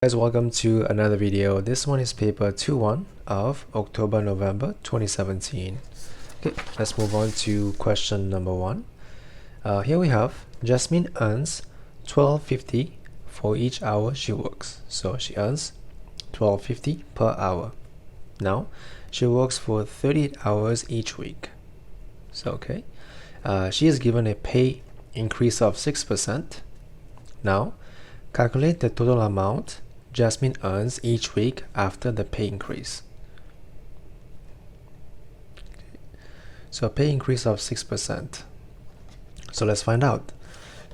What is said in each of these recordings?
Guys, welcome to another video. This one is paper 2-1 of October-November 2017. Okay, let's move on to question number 1. Here we have Jasmine earns $12.50 for each hour she works. So she earns $12.50 per hour. Now she works for 38 hours each week. So she is given a pay increase of 6%. Now calculate the total amount Jasmine earns each week after the pay increase. So a pay increase of 6%. So let's find out.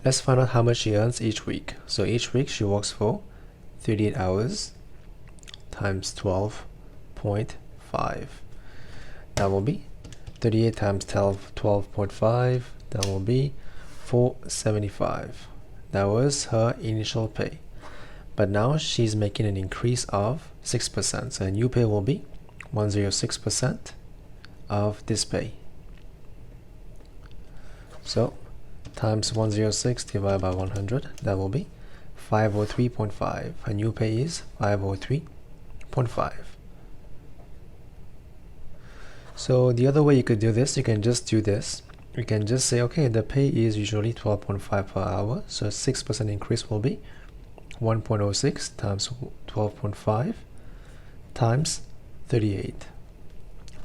Let's find out how much she earns each week. So each week she works for 38 hours times 12.5. That will be 38 times 12.5. That will be $475. That was her initial pay. But now she's making an increase of 6%. So a new pay will be 106% of this pay. So times 106 divided by 100, that will be 503.5. Her new pay is 503.5. So the other way you could do this, you can just do this. You can just say, okay, the pay is usually 12.5 per hour. So a 6% increase will be 1.06 times 12.5 times 38.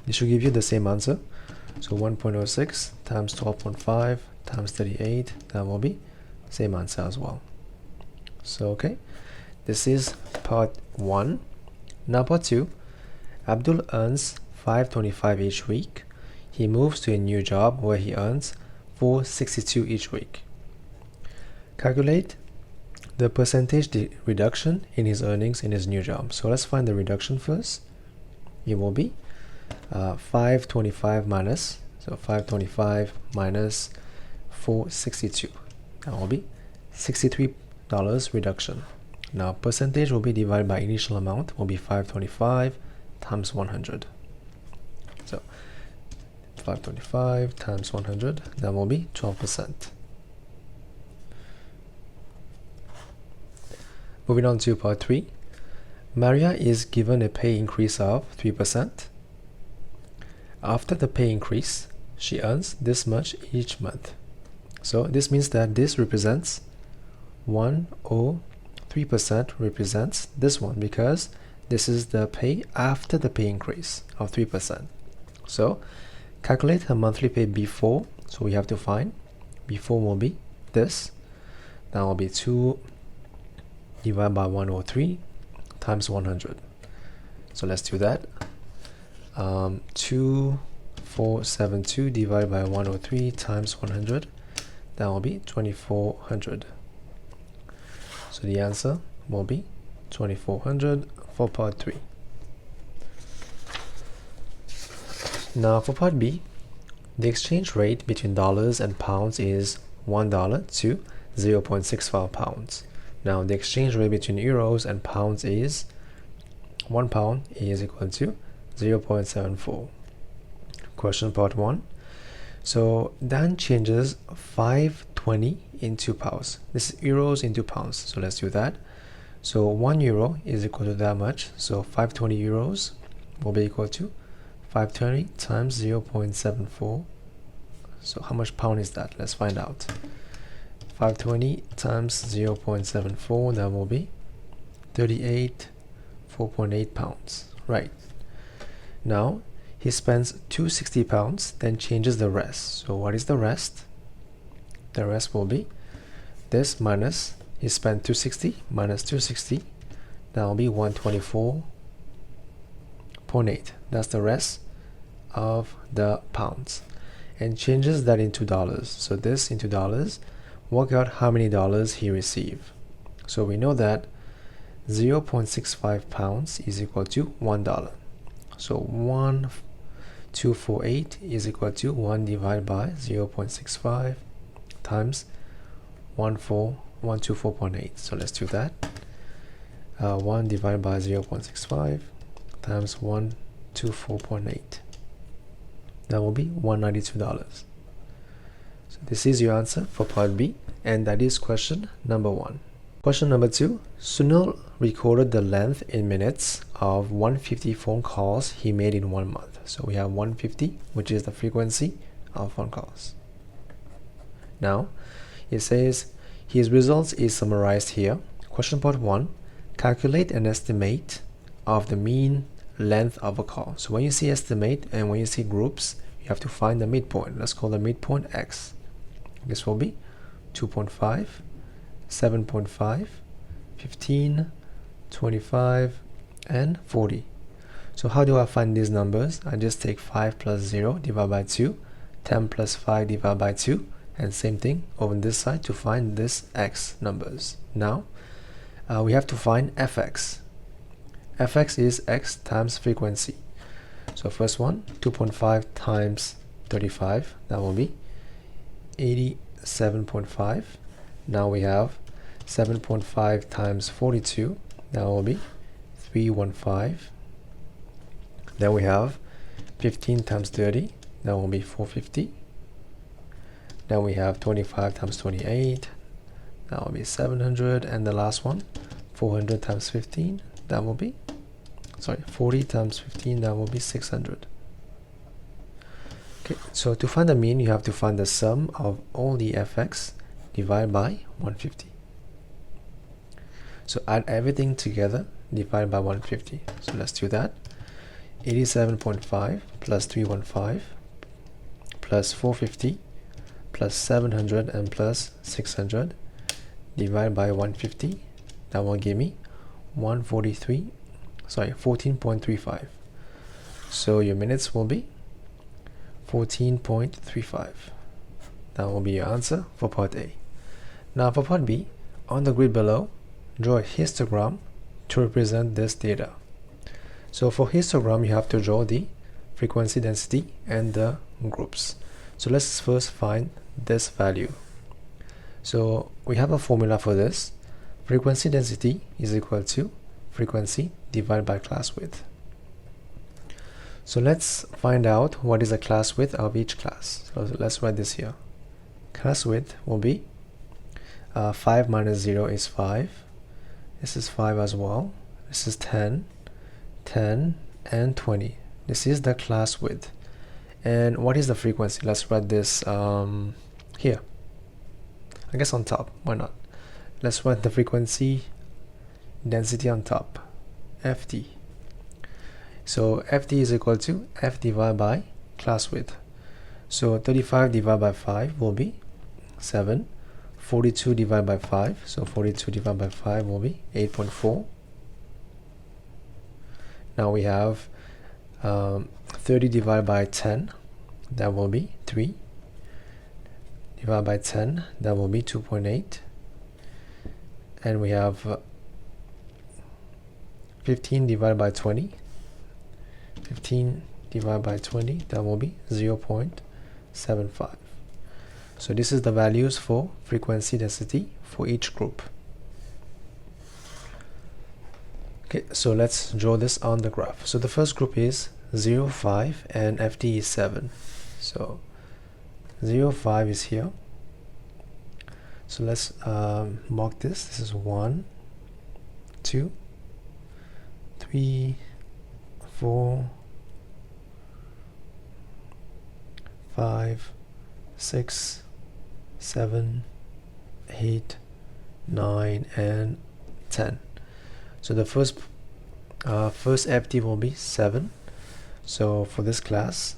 This should give you the same answer. So 1.06 times 12.5 times 38, that will be same answer as well. So this is part 1. Now part 2, Abdul earns $5.25 each week. He moves to a new job where he earns $4.62 each week. Calculate the percentage reduction in his earnings in his new job. So let's find the reduction first. It will be 525 minus, so 525 minus 462. That will be $63 reduction. Now percentage will be divided by initial amount, will be 525 times 100. So 525 times 100, that will be 12%. Moving on to part 3. Maria is given a pay increase of 3%. After the pay increase, she earns this much each month. So this means that this represents 103% represents this one, because this is the pay after the pay increase of 3%. So calculate her monthly pay before. So we have to find before will be this. That will be 2 divided by 103 times 100. So let's do that. 2472 divided by 103 times 100, that will be 2400. So the answer will be 2400 for part 3. Now for part B, the exchange rate between dollars and pounds is $1 to 0.65 pounds. Now the exchange rate between euros and pounds is 1 pound is equal to 0.74. Question part 1. So Dan changes 520 into pounds. This is euros into pounds. So let's do that. So 1 euro is equal to that much. So 520 euros will be equal to 520 times 0.74. So how much pound is that? Let's find out. 520 times 0.74, that will be 4.8 pounds. Right. Now he spends 260 pounds, then changes the rest. So what is the rest? The rest will be this minus, he spent 260 minus 260, that will be 124.8. That's the rest of the pounds, and changes that into dollars. So this into dollars, work out how many dollars he received. So we know that 0.65 pounds is equal to $1. So 1248 is equal to 1 divided by 0.65 times 124.8. So let's do that. 1 divided by 0.65 times 124.8. That will be $192. So this is your answer for part B, and that is question number 1. Question number 2. Sunil recorded the length in minutes of 150 phone calls he made in 1 month. So we have 150, which is the frequency of phone calls. Now, it says his results is summarized here. Question part 1. Calculate an estimate of the mean length of a call. So when you see estimate and when you see groups, you have to find the midpoint. Let's call the midpoint X. This will be 2.5, 7.5, 15, 25, and 40. So how do I find these numbers? I just take 5 plus 0 divided by 2, 10 plus 5 divided by 2, and same thing over this side to find this X numbers. Now, we have to find Fx. Fx is X times frequency. So first one, 2.5 times 35, that will be 87.5. Now we have 7.5 times 42, that will be 315. Then we have 15 times 30, that will be 450. Then we have 25 times 28, that will be 700. And the last one, 400 times 15, that will be 40 times 15, that will be 600. Okay, so to find the mean, you have to find the sum of all the Fx divided by 150. So add everything together, divide by 150. So let's do that. 87.5 plus 315 plus 450 plus 700 and plus 600 divided by 150. That will give me 14.35. So your minutes will be 14.35. That will be your answer for part A. Now for part B, on the grid below, draw a histogram to represent this data. So for histogram, you have to draw the frequency density and the groups. So let's first find this value. So we have a formula for this. Frequency density is equal to frequency divided by class width. So let's find out what is the class width of each class. So let's write this here. Class width will be 5 minus 0 is 5. This is 5 as well. This is 10, 10, and 20. This is the class width. And what is the frequency? Let's write this here. I guess on top. Why not? Let's write the frequency density on top. FD. So FD is equal to F divided by class width. So 35 divided by 5 will be 7. 42 divided by 5. So 42 divided by 5 will be 8.4. Now we have 30 divided by 10. That will be 3. Divided by 10. That will be 2.8. And we have 15 divided by 20. 15 divided by 20, that will be 0.75. So this is the values for frequency density for each group. Okay, so let's draw this on the graph. So the first group is 0, 5, and FD is 7. So 0, 5 is here. So let's mark this. This is 1, 2, 3, 4, 5, 6, 7, 8, 9, and 10. So the first FD will be 7. So for this class,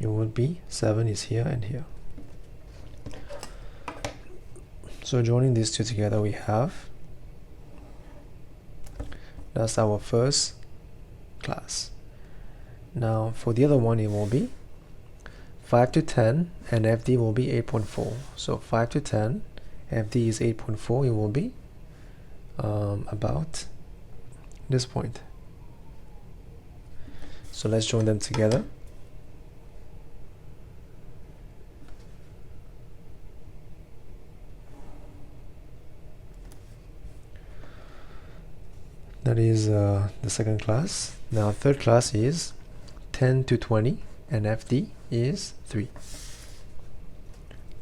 it would be 7 is here and here. So joining these two together, we have, that's our first class. Now for the other one, it will be 5 to 10 and FD will be 8.4. So 5 to 10, FD is 8.4. It will be about this point. So let's join them together. That is the second class. Now third class is 10 to 20 and FD is 3.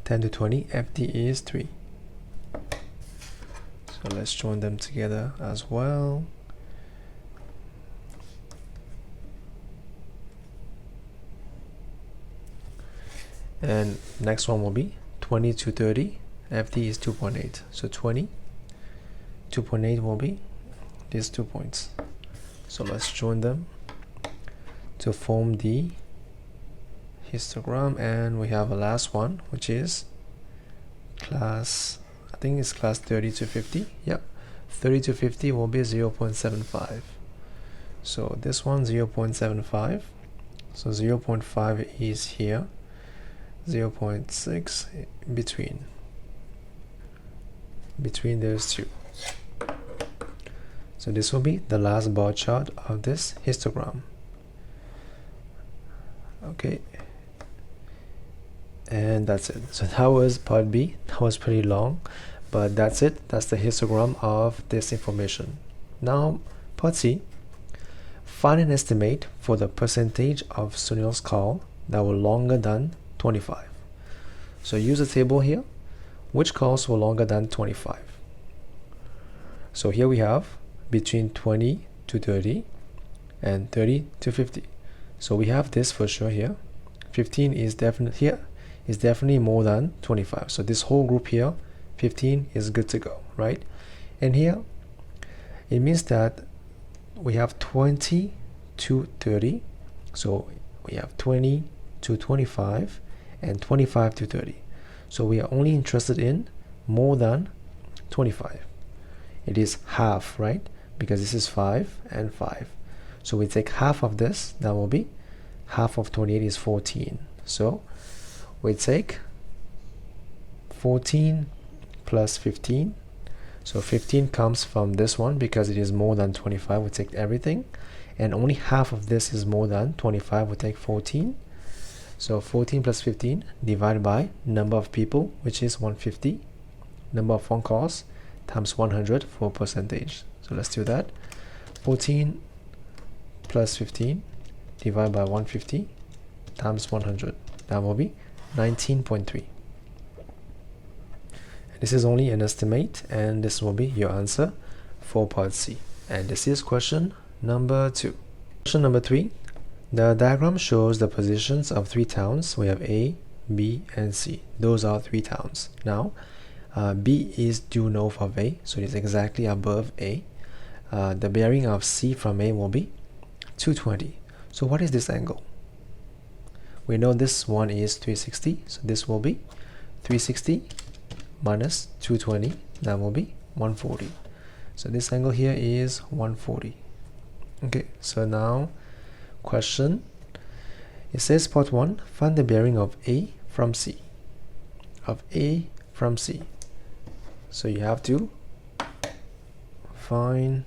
10 to 20, FD is 3. So let's join them together as well. And next one will be 20 to 30. FD is 2.8. So 20, 2.8 will be these 2 points. So let's join them to form the histogram. And we have a last one, which is class, I think it's class 30 to 50. Yep, 30 to 50 will be 0.75. So this one 0.75. So 0.5 is here, 0.6 between those two. So this will be the last bar chart of this histogram. Okay, and that's it. So that was part B. That was pretty long, but that's it. That's the histogram of this information. Now part C, find an estimate for the percentage of Sunil's call that were longer than 25. So use a table here. Which calls were longer than 25? So here we have between 20 to 30 and 30 to 50. So we have this for sure here. 15 is definitely more than 25. So this whole group here, 15 is good to go, right? And here it means that we have 20 to 30. So we have 20 to 25 and 25 to 30. So we are only interested in more than 25. It is half, right? Because this is 5 and 5. So we take half of this, that will be half of 28 is 14. So we take 14 plus 15. So 15 comes from this one because it is more than 25. We take everything, and only half of this is more than 25. We take 14. So 14 plus 15 divided by number of people, which is 150. Number of phone calls times 100 for percentage. So let's do that. 14 plus 15 divided by 150 times 100. That will be 19.3. This is only an estimate, and this will be your answer for part C. And this is question number 2. Question number 3. The diagram shows the positions of 3 towns. We have A, B, and C. Those are 3 towns. Now, B is due north of A, so it is exactly above A. The bearing of C from A will be 220. So what is this angle? We know this one is 360, so this will be 360 minus 220, that will be 140. So this angle here is 140. Okay, so now question, it says part 1, find the bearing of A from C. Of A from C. So you have to find,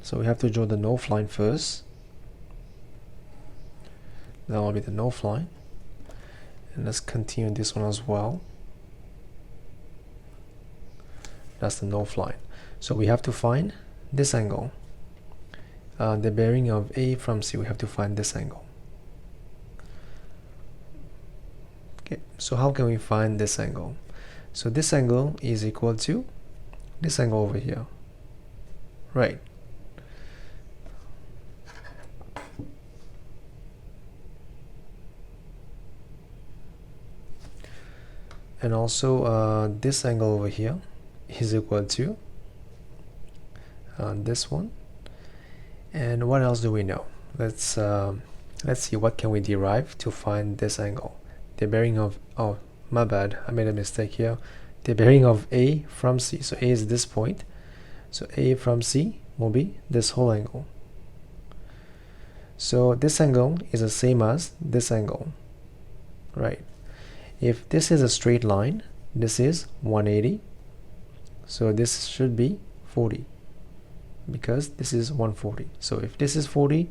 so we have to draw the north line first. That will be the north line. And let's continue this one as well. That's the north line. So we have to find this angle. The bearing of A from C, we have to find this angle. Okay, so how can we find this angle? So this angle is equal to this angle over here, right? And also this angle over here is equal to this one. And what else do we know? Let's see, what can we derive to find this angle? The bearing of, oh my bad, I made a mistake here. The bearing of A from C. So A is this point, so A from C will be this whole angle. So this angle is the same as this angle, right? If this is a straight line, this is 180, so this should be 40, because this is 140. So if this is 40,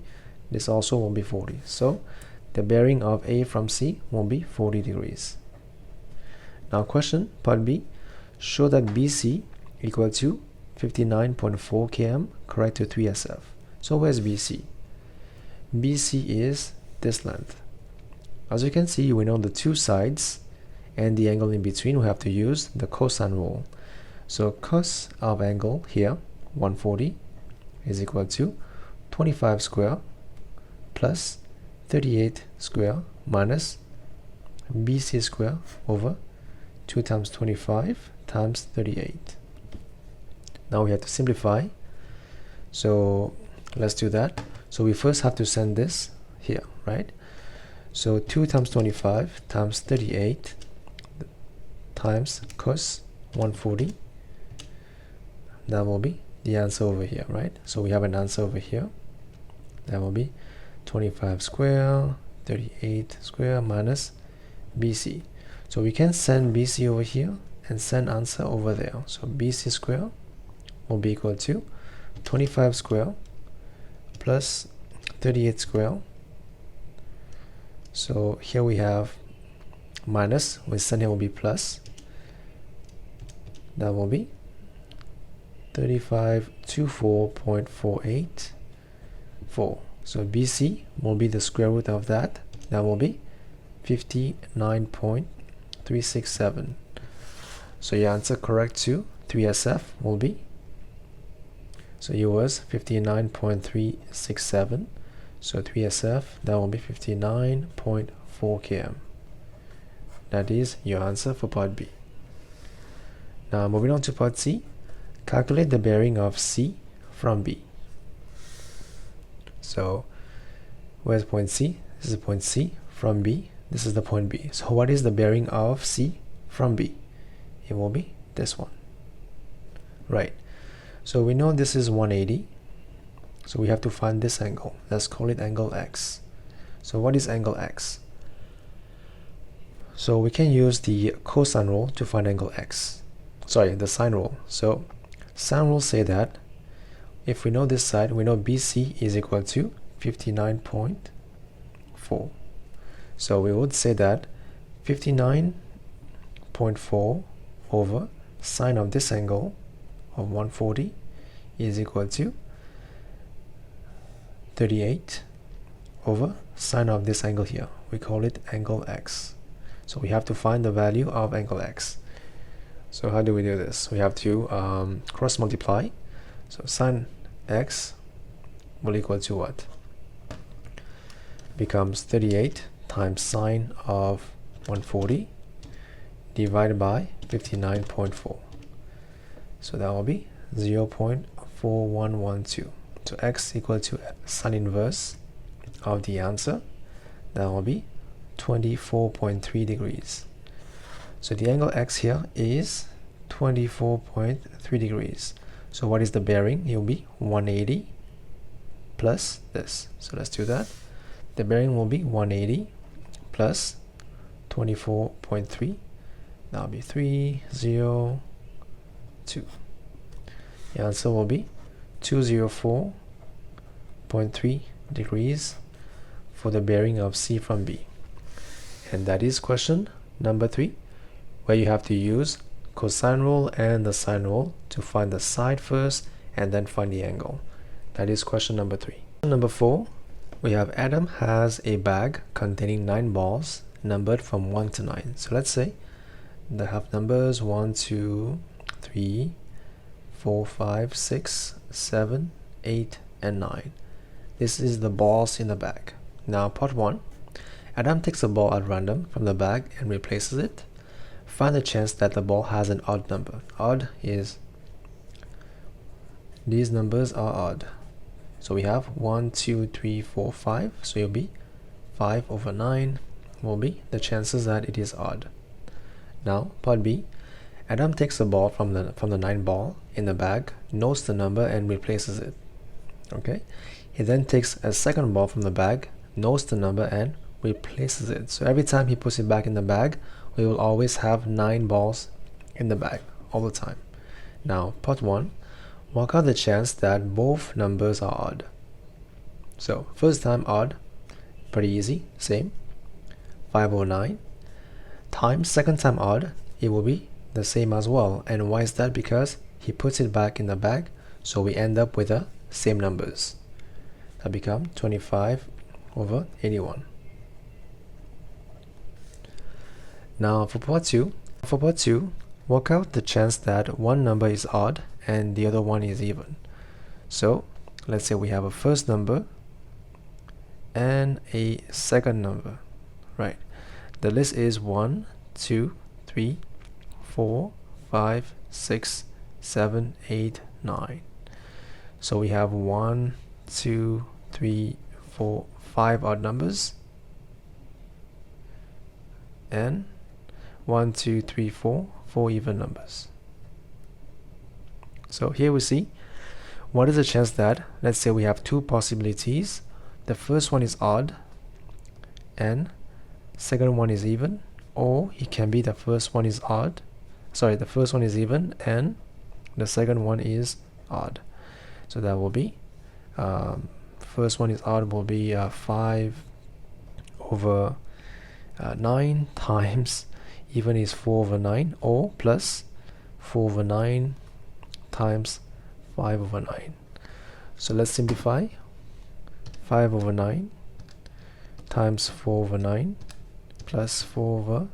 this also will be 40. So the bearing of A from C will be 40 degrees. Now question, part B, show that BC equal to 59.4 km, correct to 3SF. So where's BC? BC is this length. As you can see, we know the two sides and the angle in between. We have to use the cosine rule. So cos of angle here, 140, is equal to 25 square plus 38 square minus BC square over 2 times 25 times 38. Now we have to simplify. So let's do that. So we first have to send this here, right? So 2 times 25 times 38 times cos 140. That will be the answer over here, right? So we have an answer over here. That will be 25 square, 38 square minus BC. So we can send BC over here and send answer over there. So BC square will be equal to 25 square plus 38 square. So here we have minus, we send here will be plus. That will be 3524.484. So BC will be the square root of that. That will be 59.367. So your answer correct to 3SF will be, so it was 59.367. So 3SF, that will be 59.4 km. That is your answer for part B. Now moving on to part C. Calculate the bearing of C from B. So where's point C? This is point C. From B, this is the point B. So what is the bearing of C from B? It will be this one, right? So we know this is 180. So we have to find this angle. Let's call it angle X. So what is angle X? So we can use the cosine rule to find angle X. Sorry, the sine rule. So sine rule say that if we know this side, we know BC is equal to 59.4. So we would say that 59.4 over sine of this angle of 140 is equal to 38 over sine of this angle here. We call it angle X. So we have to find the value of angle X. So how do we do this? We have to cross multiply. So sine X will equal to what? Becomes 38 times sine of 140 divided by 59.4. So that will be 0.4112. So X equal to sine inverse of the answer. That will be 24.3 degrees. So the angle X here is 24.3 degrees. So what is the bearing? It will be 180 plus this. So let's do that. The bearing will be 180 plus 24.3. That will be 302. The answer will be 204.3 degrees for the bearing of C from B. And that is question number 3, where you have to use cosine rule and the sine rule to find the side first and then find the angle. That is question number 3. Number 4, we have Adam has a bag containing 9 balls numbered from 1 to 9. So let's say they have numbers 1, 2, 3, 4, 5, 6, 7, 8, and 9. This is the balls in the bag. Now part 1. Adam takes a ball at random from the bag and replaces it. Find the chance that the ball has an odd number. Odd is, these numbers are odd. So we have 1, 2, 3, 4, 5. So it will be 5 over 9 will be the chances that it is odd. Now part B. Adam takes a ball from the 9 ball in the bag, knows the number and replaces it. Okay. He then takes a second ball from the bag, knows the number and replaces it. So every time he puts it back in the bag, we will always have 9 balls in the bag all the time. Now part 1. Work out the chance that both numbers are odd. So first time odd, pretty easy, same, 509 times second time odd, it will be the same as well. And why is that? Because he puts it back in the bag, so we end up with the same numbers. That become 25 over 81. Now for part 2, Work out the chance that one number is odd and the other one is even. So let's say we have a first number and a second number, right? The list is 1, 2, 3, 4, 5, 6, 7, 8, 9. So we have 1, 2, 3, 4, 5 odd numbers and 1, 2, 3, 4 even numbers. So here we see what is the chance that, let's say we have two possibilities. The first one is odd and second one is even, or it can be the first one is the first one is even and the second one is odd. So that will be first one is odd will be 5 over 9 times even is 4 over 9, or plus 4 over 9 times 5 over 9. So let's simplify. 5 over 9 times 4 over 9 plus 4 over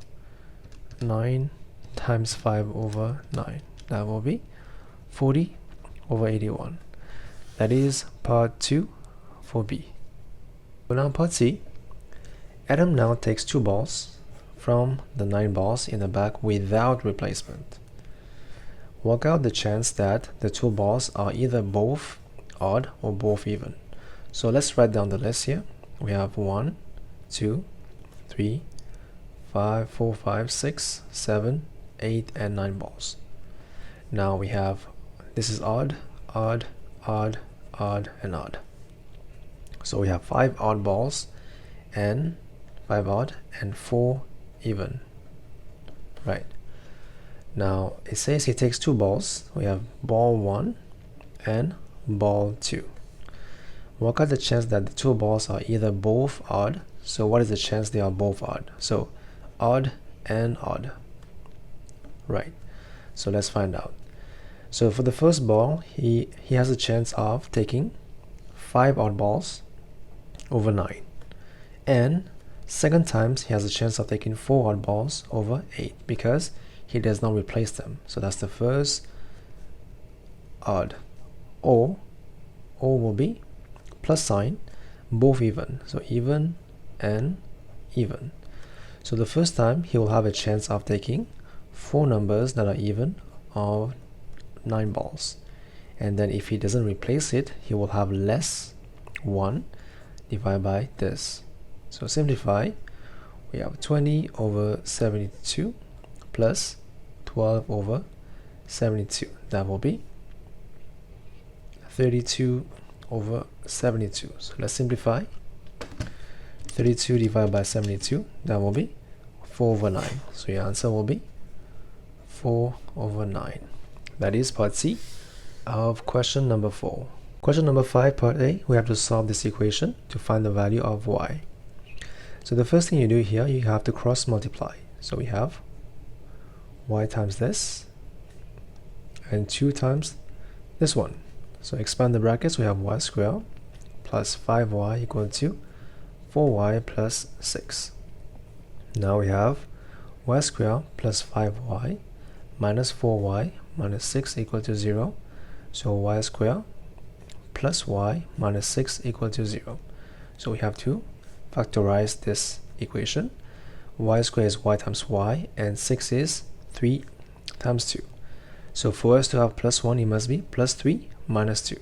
9 times 5 over 9. That will be 40 over 81. That is part 2 for B. So now part C. Adam now takes 2 balls from the 9 balls in the bag without replacement. Work out the chance that the 2 balls are either both odd or both even. So let's write down the list here. We have 1, 2, 3, 5, 4, 5, 6, 7, 8, and 9 balls. Now we have, this is odd, odd, odd, odd, and odd. So we have 5 odd balls and 5 odd and 4 even, right? Now it says he takes 2 balls. We have ball 1 and ball 2. Work out the chance that the 2 balls are either both odd. So what is the chance they are both odd? So odd and odd, right? So let's find out. So for the first ball, he has a chance of taking 5 odd balls over 9, and second times he has a chance of taking 4 odd balls over 8 because he does not replace them. So that's the first odd. Or will be plus sign, both even. So even and even. So the first time he will have a chance of taking 4 numbers that are even of 9 balls. And then if he doesn't replace it, he will have less 1 divided by this. So simplify, we have 20 over 72 plus 12 over 72. That will be 32 over 72. So let's simplify. 32 divided by 72, that will be 4 over 9. So your answer will be 4 over 9. That is part C of question number 4. Question number 5, part A, we have to solve this equation to find the value of y. So the first thing you do here, you have to cross multiply. So we have y times this and 2 times this one. So expand the brackets, we have y squared plus 5y equal to 4y plus 6. Now we have y squared plus 5y minus 4y minus 6 equal to 0. So y squared plus y minus 6 equal to 0. So we have to factorize this equation. Y squared is y times y, and 6 is 3 times 2. So for us to have plus 1, it must be plus 3 minus 2.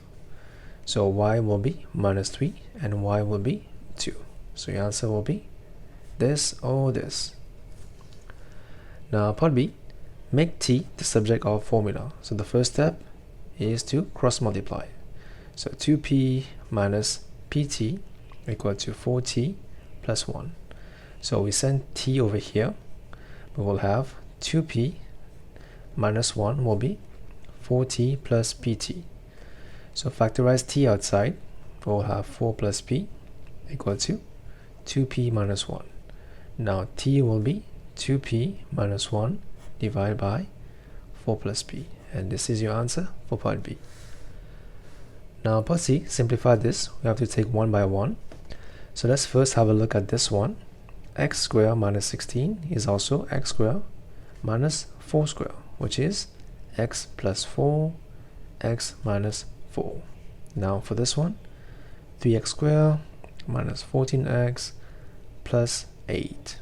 So y will be minus 3 and y will be 2. So your answer will be this or this. Now part B, make t the subject of formula. So the first step is to cross multiply. So 2p minus pt equal to 4t plus 1. So we send t over here. We will have 2p minus 1 will be 4t plus pt. So factorize t outside. We will have 4 plus p equal to 2p minus 1. Now t will be 2p minus 1 divided by 4 plus p. And this is your answer for part B. Now part C, simplify this. We have to take 1 by 1. So let's first have a look at this one. X squared minus 16 is also x squared minus 4 squared. which is x plus 4, x minus 4. Now for this one, 3x squared minus 14x plus 8.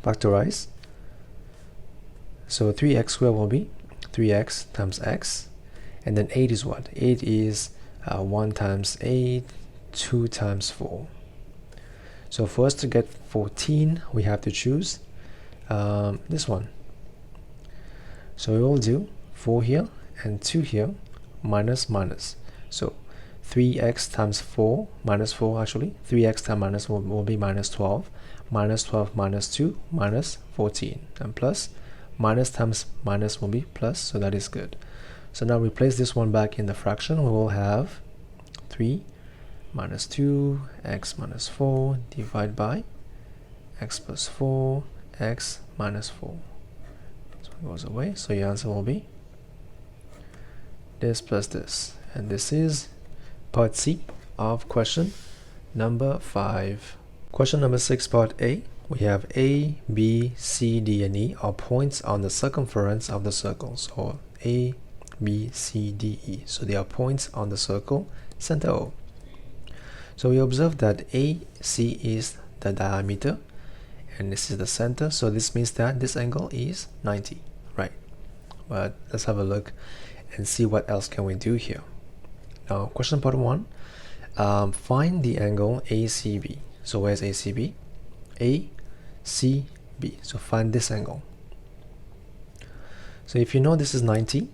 Factorize. So 3x squared will be 3x times x, and then 8 is what? 8 is 1 times 8, 2 times 4. So for us to get 14, we have to choose this one. So we will do 4 here and 2 here, minus minus. So 3x times 4, minus 4 actually, 3x times minus will be minus 12, minus 12 minus 2, minus 14, and plus, minus times minus will be plus, so that is good. So now replace this one back in the fraction. We will have 3 minus 2, x minus 4, divided by x plus 4, x minus 4. So it goes away, so your answer will be this plus this. And this is part C of question number 5. Question number 6, part A. We have A, B, C, D, and E are points on the circumference of the circle. So A, B, C, D, E. So they are points on the circle center O. So we observe that AC is the diameter and this is the center. So this means that this angle is 90, right? But let's have a look and see what else can we do here. Now, question part 1. Find the angle ACB. So where's ACB? ACB. So find this angle. So if you know this is 90,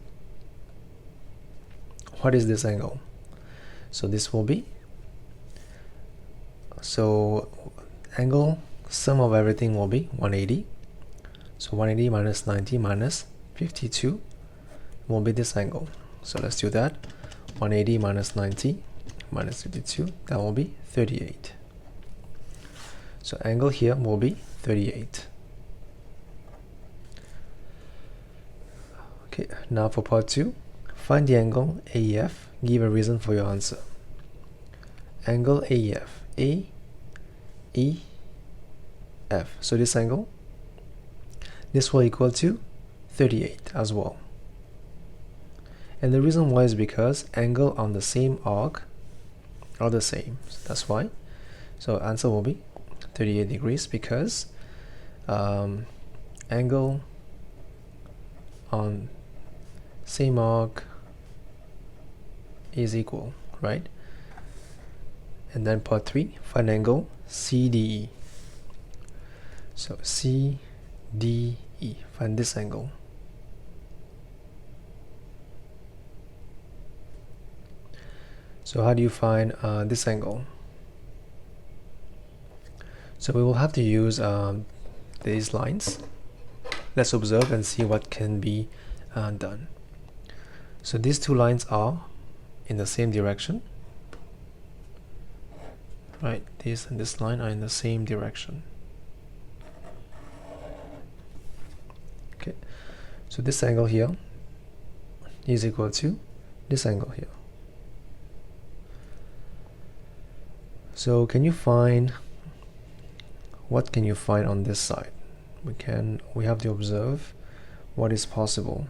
what is this angle? So this will be, so angle sum of everything will be 180. So 180 minus 90 minus 52 will be this angle. So let's do that. 180 minus 90 minus 52, that will be 38. So angle here will be 38. Okay, now for part 2, find the angle AEF. Give a reason for your answer. Angle AEF. AEF. So this angle, this will equal to 38 as well. And the reason why is because angle on the same arc are the same. So that's why. So answer will be 38 degrees because angle on same arc is equal, right? And then part 3, find angle CDE. So CDE, find this angle. So how do you find this angle? So we will have to use these lines. Let's observe and see what can be done. So these two lines are in the same direction, right? This and this line are in the same direction. Okay, so this angle here is equal to this angle here. So can you find, what can you find on this side? We have to observe what is possible.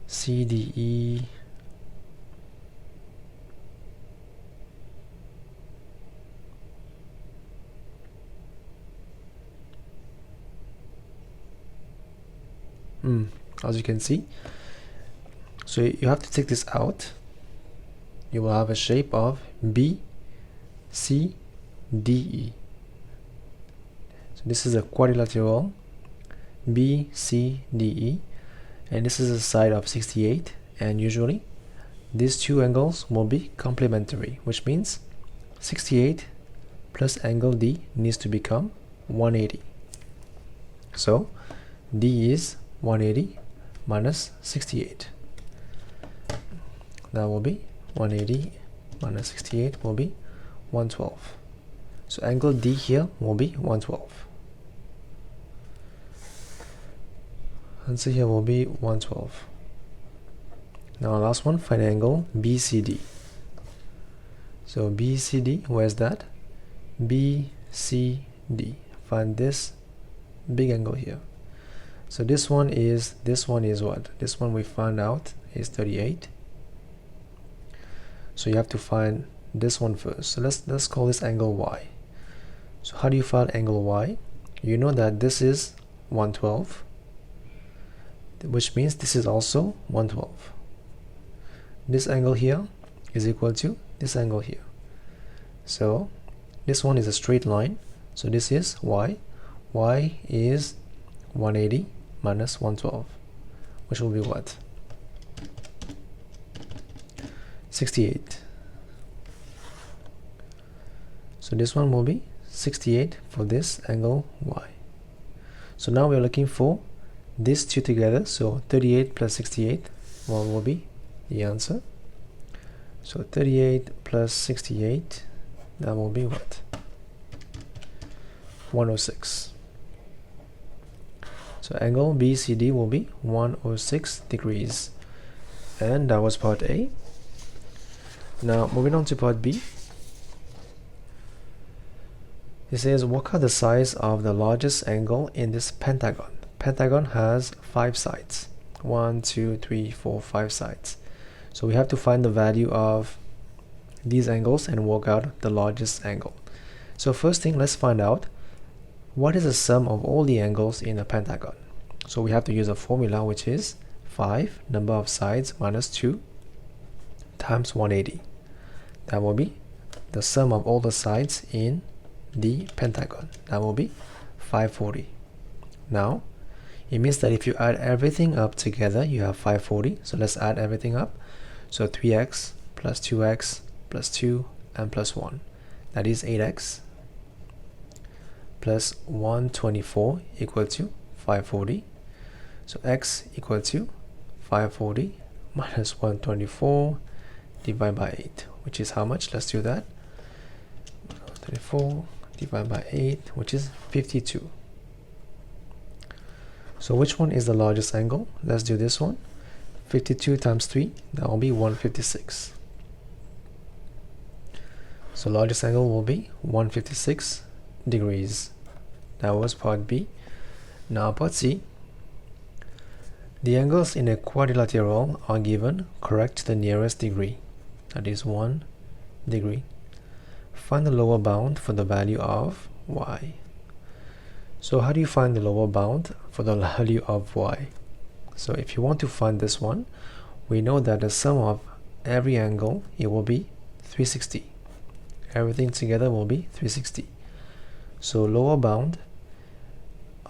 CDE, as you can see, so you have to take this out. You will have a shape of BCDE. So this is a quadrilateral BCDE, and this is a side of 68, and usually these two angles will be complementary, which means 68 plus angle D needs to become 180. So D is 180 minus 68. That will be 180 minus 68 will be 112. So angle D here will be 112. Answer here will be 112. Now last one, find angle BCD. So BCD, where's that? BCD. Find this big angle here. So this one is what? This one we found out is 38. So you have to find this one first. So let's call this angle y. So how do you find angle y? You know that this is 112, which means this is also 112. This angle here is equal to this angle here. So this one is a straight line. So this is y. Y is 180 minus 112, which will be what? 68. So this one will be 68 for this angle y. So now we're looking for these two together. So 38 plus 68 will be the answer. So 38 plus 68, that will be what? 106. So angle BCD will be 106 degrees. And that was part A. Now moving on to part B. It says, what are the size of the largest angle in this pentagon? Pentagon has 5 sides. 1, 2, 3, 4, 5 sides. So we have to find the value of these angles and work out the largest angle. So first thing, let's find out what is the sum of all the angles in a pentagon. So we have to use a formula, which is 5 number of sides minus 2 times 180. That will be the sum of all the sides in the pentagon. That will be 540. Now it means that if you add everything up together, you have 540. So let's add everything up. So 3x plus 2x plus 2 and plus 1, that is 8x plus 124 equal to 540. So x equal to 540 minus 124 divided by 8, which is how much? Let's do that. 124 divided by 8, which is 52. So which one is the largest angle? Let's do this one. 52 times 3, that will be 156. So largest angle will be 156 degrees. That was part B. Now part C. The angles in a quadrilateral are given. Correct the nearest degree. That is 1 degree. Find the lower bound for the value of y. So how do you find the lower bound for the value of y? So if you want to find this one, we know that the sum of every angle, it will be 360. Everything together will be 360. So lower bound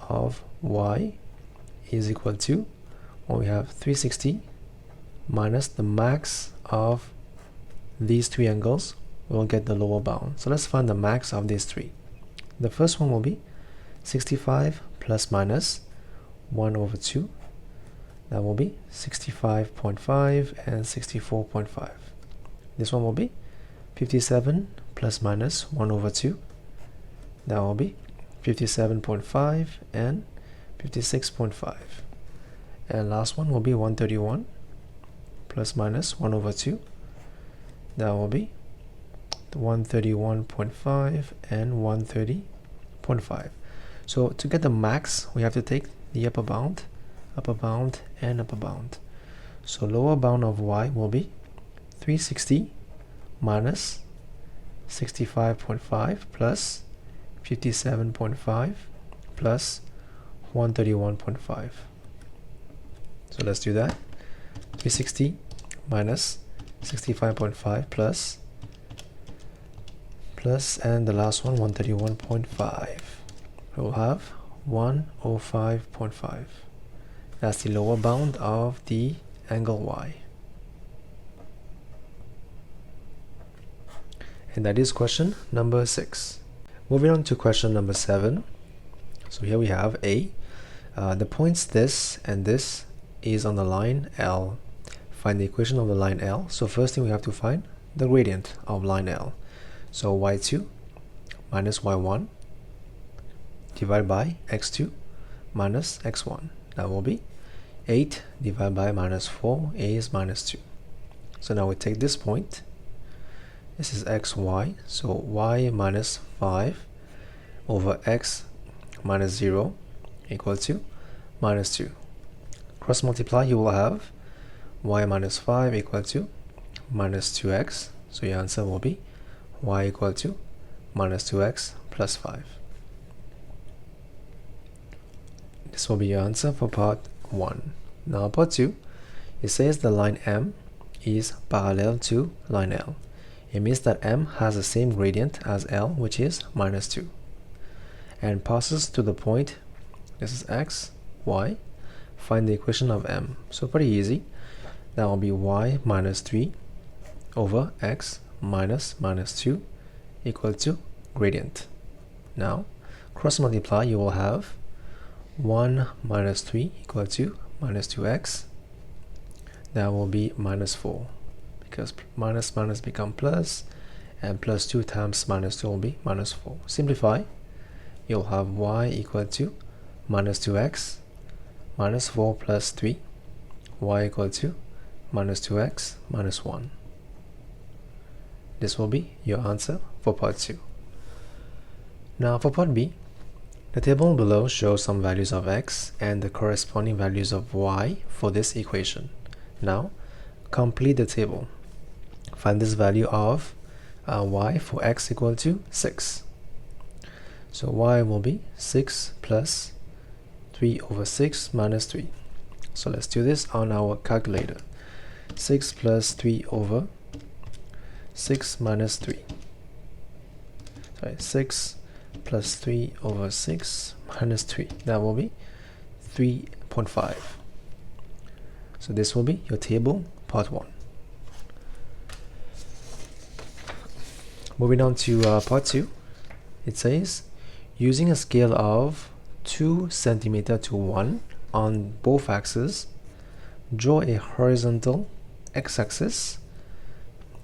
of y is equal to, well, we have 360 minus the max of these three angles. We'll get the lower bound. So let's find the max of these three. The first one will be 65 plus minus 1 over 2. That will be 65.5 and 64.5. This one will be 57 plus minus 1 over 2. That will be 57.5 and 56.5. And last one will be 131 plus minus 1 over 2. That will be 131.5 and 130.5. So to get the max, we have to take the upper bound, and upper bound. So lower bound of y will be 360 minus 65.5 plus 57.5 plus 131.5. So let's do that. 360 minus 65.5 plus and the last one 131.5. We'll have 105.5. That's the lower bound of the angle y. And that is question number 6. Moving on to question number 7. So here we have A. The points this and this is on the line L. Find the equation of the line L. So first thing we have to find the gradient of line L. So y2 minus y1 divided by x2 minus x1. That will be 8 divided by minus 4 is minus 2. So now we take this point. This is xy. So y minus 5 over x minus 0 equal to minus 2. Cross multiply, you will have y minus 5 equal to minus 2x. So your answer will be y equal to minus 2x plus 5. This will be your answer for part 1. Now part 2, it says the line M is parallel to line L. It means that M has the same gradient as L, which is minus 2, and passes to the point, this is x, y. Find the equation of M. So pretty easy. That will be y minus 3 over x minus 2 equal to gradient. Now cross multiply, you will have 1 minus 3 equal to minus 2x. That will be minus 4, because minus minus become plus, and plus 2 times minus 2 will be minus 4. Simplify, you'll have y equal to minus 2x minus 4 plus 3, y equal to minus 2x minus 1. This will be your answer for part 2. Now for part B, the table below shows some values of x and the corresponding values of y for this equation. Now complete the table. Find this value of y for x equal to 6. So y will be 6 plus 3 over 6 minus 3. So let's do this on our calculator. 6 plus 3 over 6 minus 3. Sorry, 6 plus 3 over 6 minus 3. That will be 3.5. So this will be your table part 1. Moving on to part 2, it says using a scale of 2 cm to 1 on both axes, draw a horizontal x-axis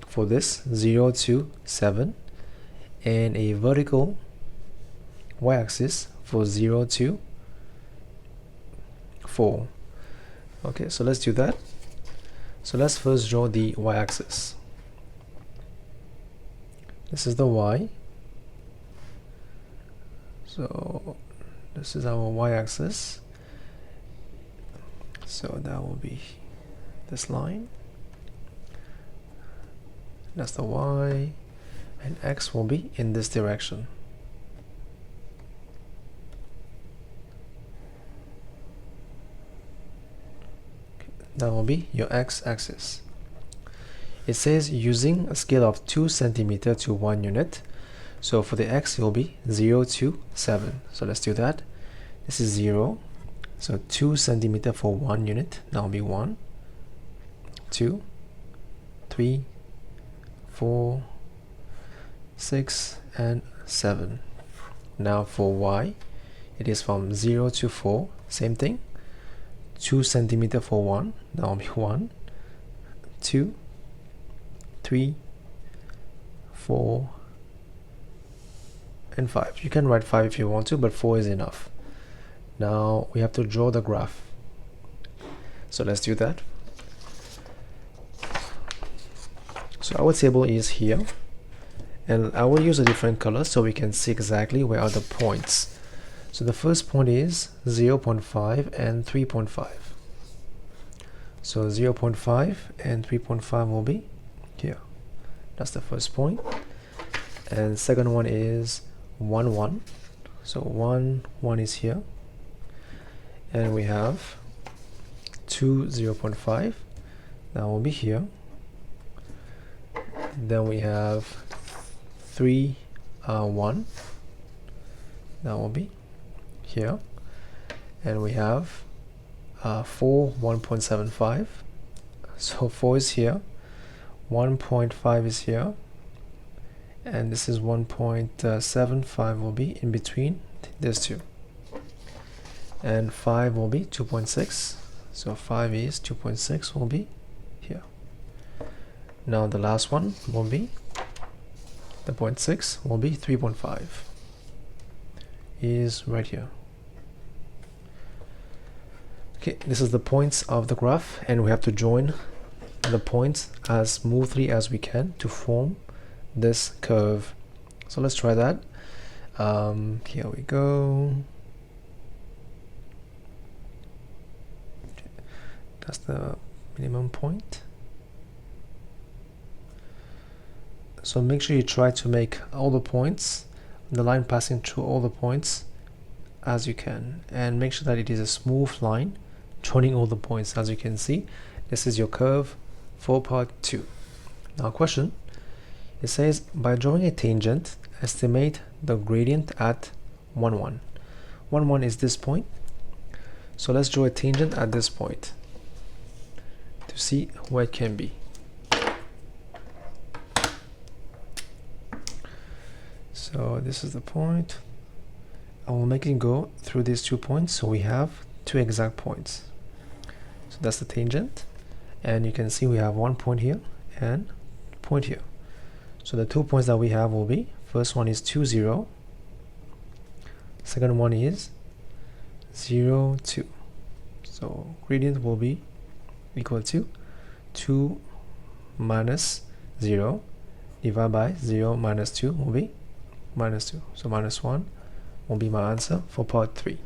for this 0 to 7 and a vertical y-axis for 0 to 4. Okay, so let's do that. So let's first draw the y-axis. This is the y. So this is our y-axis. So that will be this line. That's the y, and x will be in this direction. That will be your x-axis. It says using a scale of 2 cm to 1 unit. So for the x, it will be 0 to 7. So let's do that. This is 0. So 2 cm for 1 unit. That will be 1, 2, 3, 4, 6, and 7. Now for y, it is from 0 to 4. Same thing. 2 cm for 1. That will be 1, 2, 3, 4, and 5. You can write 5 if you want to, but 4 is enough. Now we have to draw the graph. So let's do that. So our table is here, and I will use a different color so we can see exactly where are the points. So the first point is 0.5 and 3.5. So 0.5 and 3.5 will be here. That's the first point. And second one is 1, 1. So 1, 1 is here. And we have 2, 0.5. That will be here. Then we have 3, 1. That will be here. And we have 4, 1.75. So 4 is here. 1.5 is here. And this is 1.75 will be in between these two. And 5 will be 2.6. So 5 is 2.6 will be here. Now the last one will be the 0.6 will be 3.5 is right here. Okay, this is the points of the graph, and we have to join the points as smoothly as we can to form this curve. So let's try that. Here we go. That's the minimum point. So make sure you try to make all the points, the line passing through all the points as you can, and make sure that it is a smooth line joining all the points. As you can see, this is your curve for part 2. Now question, it says by drawing a tangent, estimate the gradient at 1 1. 1 1 is this point, so let's draw a tangent at this point to see where it can be. So this is the point. I will make it go through these 2 points, so we have 2 exact points. So that's the tangent, and you can see we have 1 point here and point here. So the 2 points that we have will be, first one is 2 0, second one is 0 2. So gradient will be equal to 2 minus 0 divided by 0 minus 2 will be minus 2. So minus 1 will be my answer for part 3.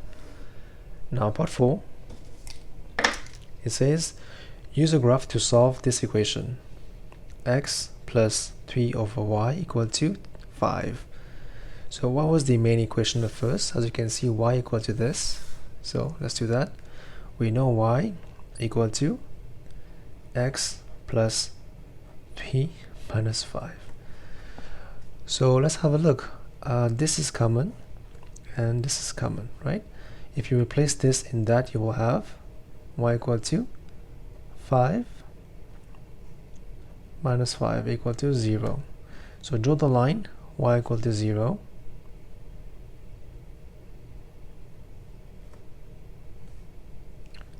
Now part 4, it says use a graph to solve this equation. X plus 3 over y equal to 5. So what was the main equation at first? As you can see, y equal to this. So let's do that. We know y equal to x plus 3 minus 5. So let's have a look. This is common and this is common, right? If you replace this in that, you will have y equal to 5 minus 5 equal to 0. So draw the line y equal to 0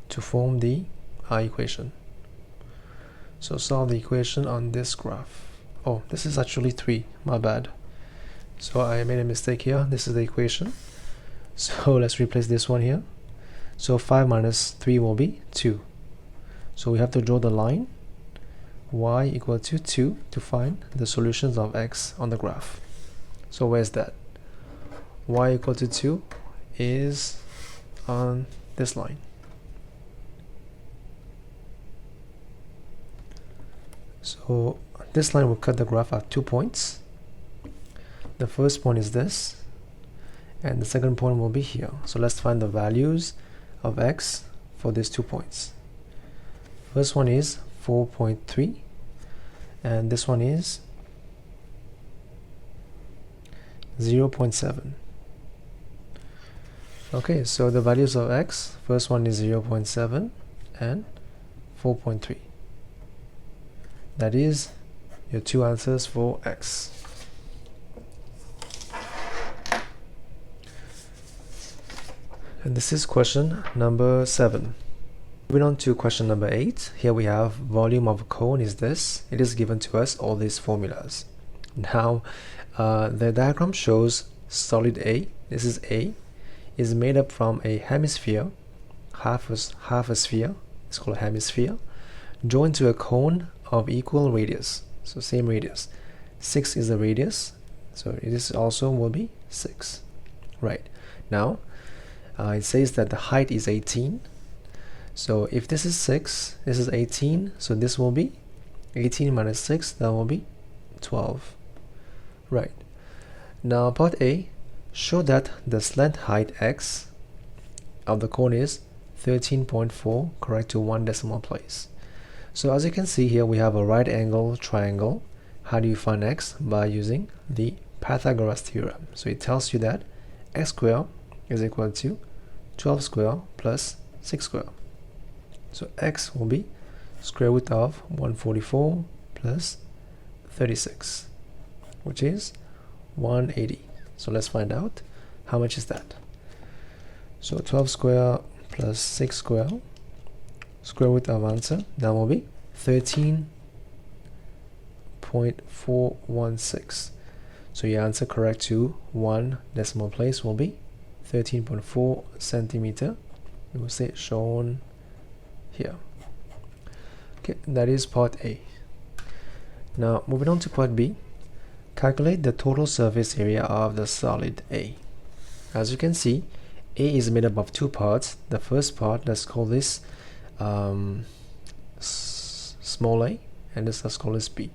to form the equation. So solve the equation on this graph. Oh, this is actually 3, my bad. So I made a mistake here. This is the equation. So let's replace this one here. So 5 minus 3 will be 2. So we have to draw the line y equal to 2 to find the solutions of x on the graph. So where's that? Y equal to 2 is on this line. So this line will cut the graph at 2 points. The first point is this, and the second point will be here. So let's find the values of x for these 2 points. First one is 4.3, and this one is 0.7. Okay, so the values of x, first one is 0.7 and 4.3. That is your 2 answers for x. And this is question number 7. Moving on to question number 8. Here we have volume of a cone is this. It is given to us all these formulas. Now the diagram shows solid A, this is A, is made up from a hemisphere, half a sphere, it's called a hemisphere, joined to a cone of equal radius, so same radius. 6 is the radius, so this also will be 6. Right, now it says that the height is 18. So if this is 6, this is 18, so this will be 18 minus 6, that will be 12. Right, now part A, show that the slant height x of the cone is 13.4, correct to 1 decimal place. So as you can see here, we have a right angle triangle. How do you find x? By using the Pythagoras theorem. So it tells you that x squared is equal to 12 squared plus 6 squared. So x will be square root of 144 plus 36, which is 180. So let's find out how much is that. So 12 square plus 6 square, square root of answer, that will be 13.416. So your answer correct to 1 decimal place will be 13.4 centimeter. We will say shown here. Okay, that is part A. Now moving on to part B. Calculate the total surface area of the solid A. As you can see, A is made up of 2 parts. The first part, let's call this small a, and this let's call this b.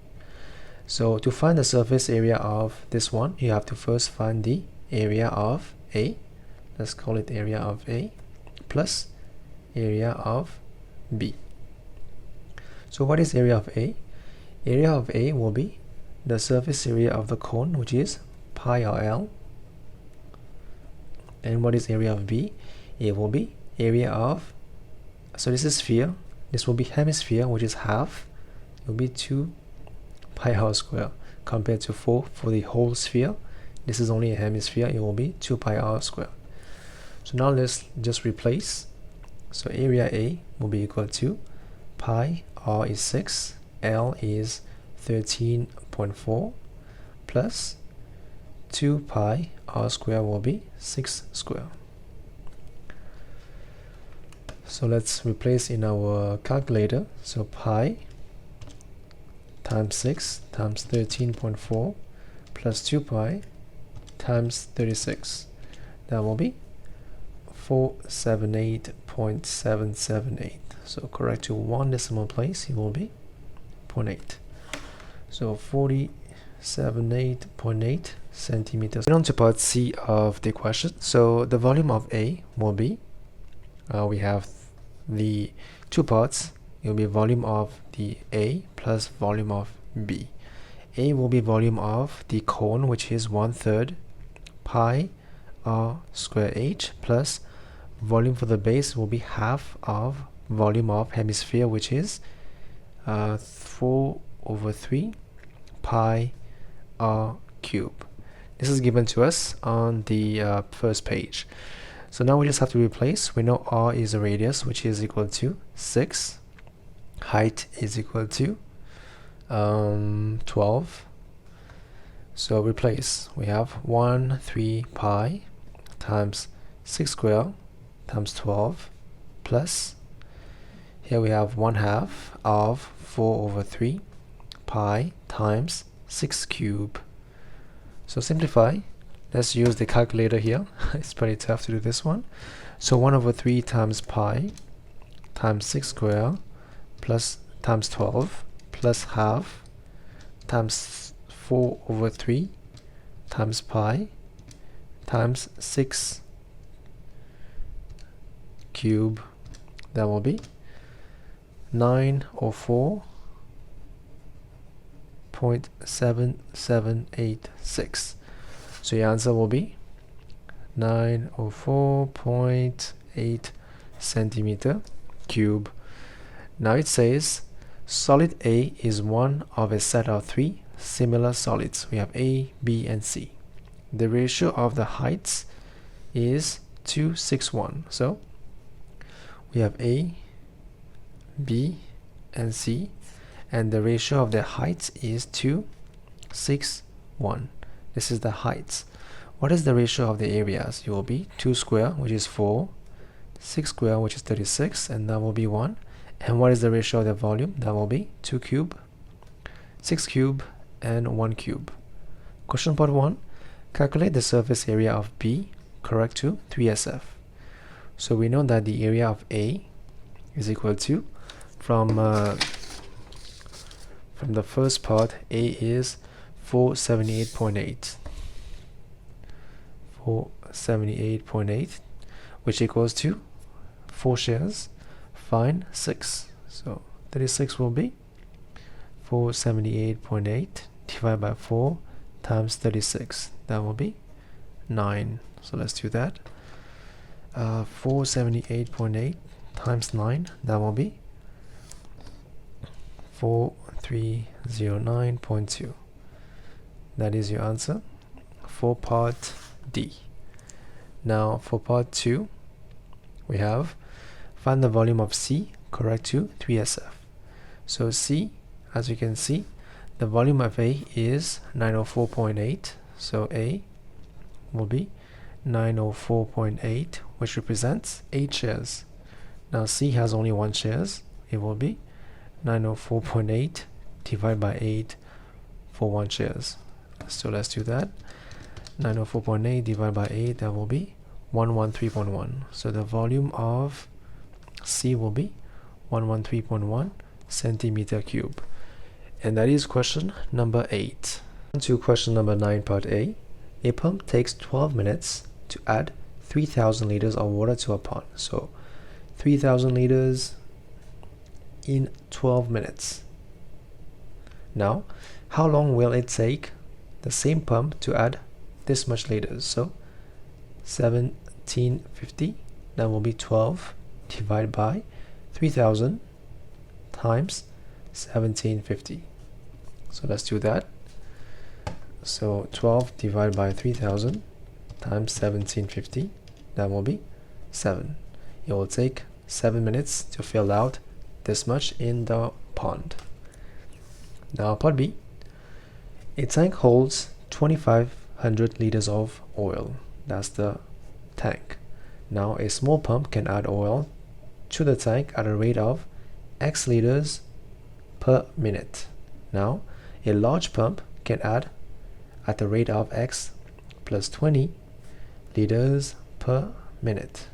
So to find the surface area of this one, you have to first find the area of a, let's call it area of a, plus area of b. So what is area of a? Area of a will be the surface area of the cone, which is pi r l. And what is area of b? It will be area of, so this is sphere, this will be hemisphere, which is half. It will be 2 pi r square compared to 4 for the whole sphere. This is only a hemisphere, it will be 2 pi r square. So now let's just replace. So area A will be equal to pi r is 6, L is 13.4 plus 2 pi r square will be 6 square. So let's replace in our calculator. So pi times 6 times 13.4 plus 2 pi times 36. That will be 478.778. So correct to one decimal place, it will be 0.8. So 478.8 centimeters. On to part C of the question. So the volume of A will be, we have the two parts. It will be volume of the A plus volume of B. A will be volume of the cone, which is 1/3 pi r square h, plus volume for the base will be half of volume of hemisphere, which is 4/3 pi r cube. This is given to us on the first page. So now we just have to replace. We know r is a radius, which is equal to 6. Height is equal to 12. So replace. We have 1/3 pi times 6 square times 12 plus, here we have 1/2 of 4/3 pi times 6 cube. So simplify. Let's use the calculator here. It's pretty tough to do this one. So 1/3 times pi times 6 square plus times 12 plus half times 4/3 times pi times 6 cube. That will be 904.7786. So your answer will be 904.8 centimeter cube. Now it says solid A is one of a set of 3 similar solids. We have A, B, and C. The ratio of the heights is 2:6:1. So we have A, B, and C, and the ratio of their heights is 2:6:1. This is the heights. What is the ratio of the areas? It will be 2 square, which is 4, 6 square, which is 36, and that will be 1. And what is the ratio of the volume? That will be 2 cube, 6 cube, and 1 cube. Question part 1. Calculate the surface area of B correct to 3SF. So we know that the area of A is equal to, from the first part, A is 478.8. 478.8, which equals to 4 shares. Find 6. So 36 will be 478.8 divided by 4 times 36. That will be 9. So let's do that. 478.8 times 9. That will be 4309.2. That is your answer for part D. Now for part 2, we have find the volume of C correct to 3SF. So C, as you can see, the volume of A is 904.8. So A will be 904.8, which represents 8 shares. Now C has only 1 shares. It will be 904.8 divided by 8 for 1 shares. So let's do that. 904.8 divided by 8, that will be 113.1. So the volume of C will be 113.1 centimeter cube. And that is question number 8. On to question number 9, part A. A pump takes 12 minutes to add 3,000 liters of water to a pond. So 3,000 liters in 12 minutes. Now, how long will it take the same pump to add this much liters? So 1750, that will be 12 divided by 3,000 times 1750. So let's do that. So 12 divided by 3,000 times 1750, that will be 7. It will take 7 minutes to fill out this much in the pond. Now part B. A tank holds 2,500 liters of oil. That's the tank. Now a small pump can add oil to the tank at a rate of X liters per minute. Now a large pump can add at the rate of X plus 20 liters per minute.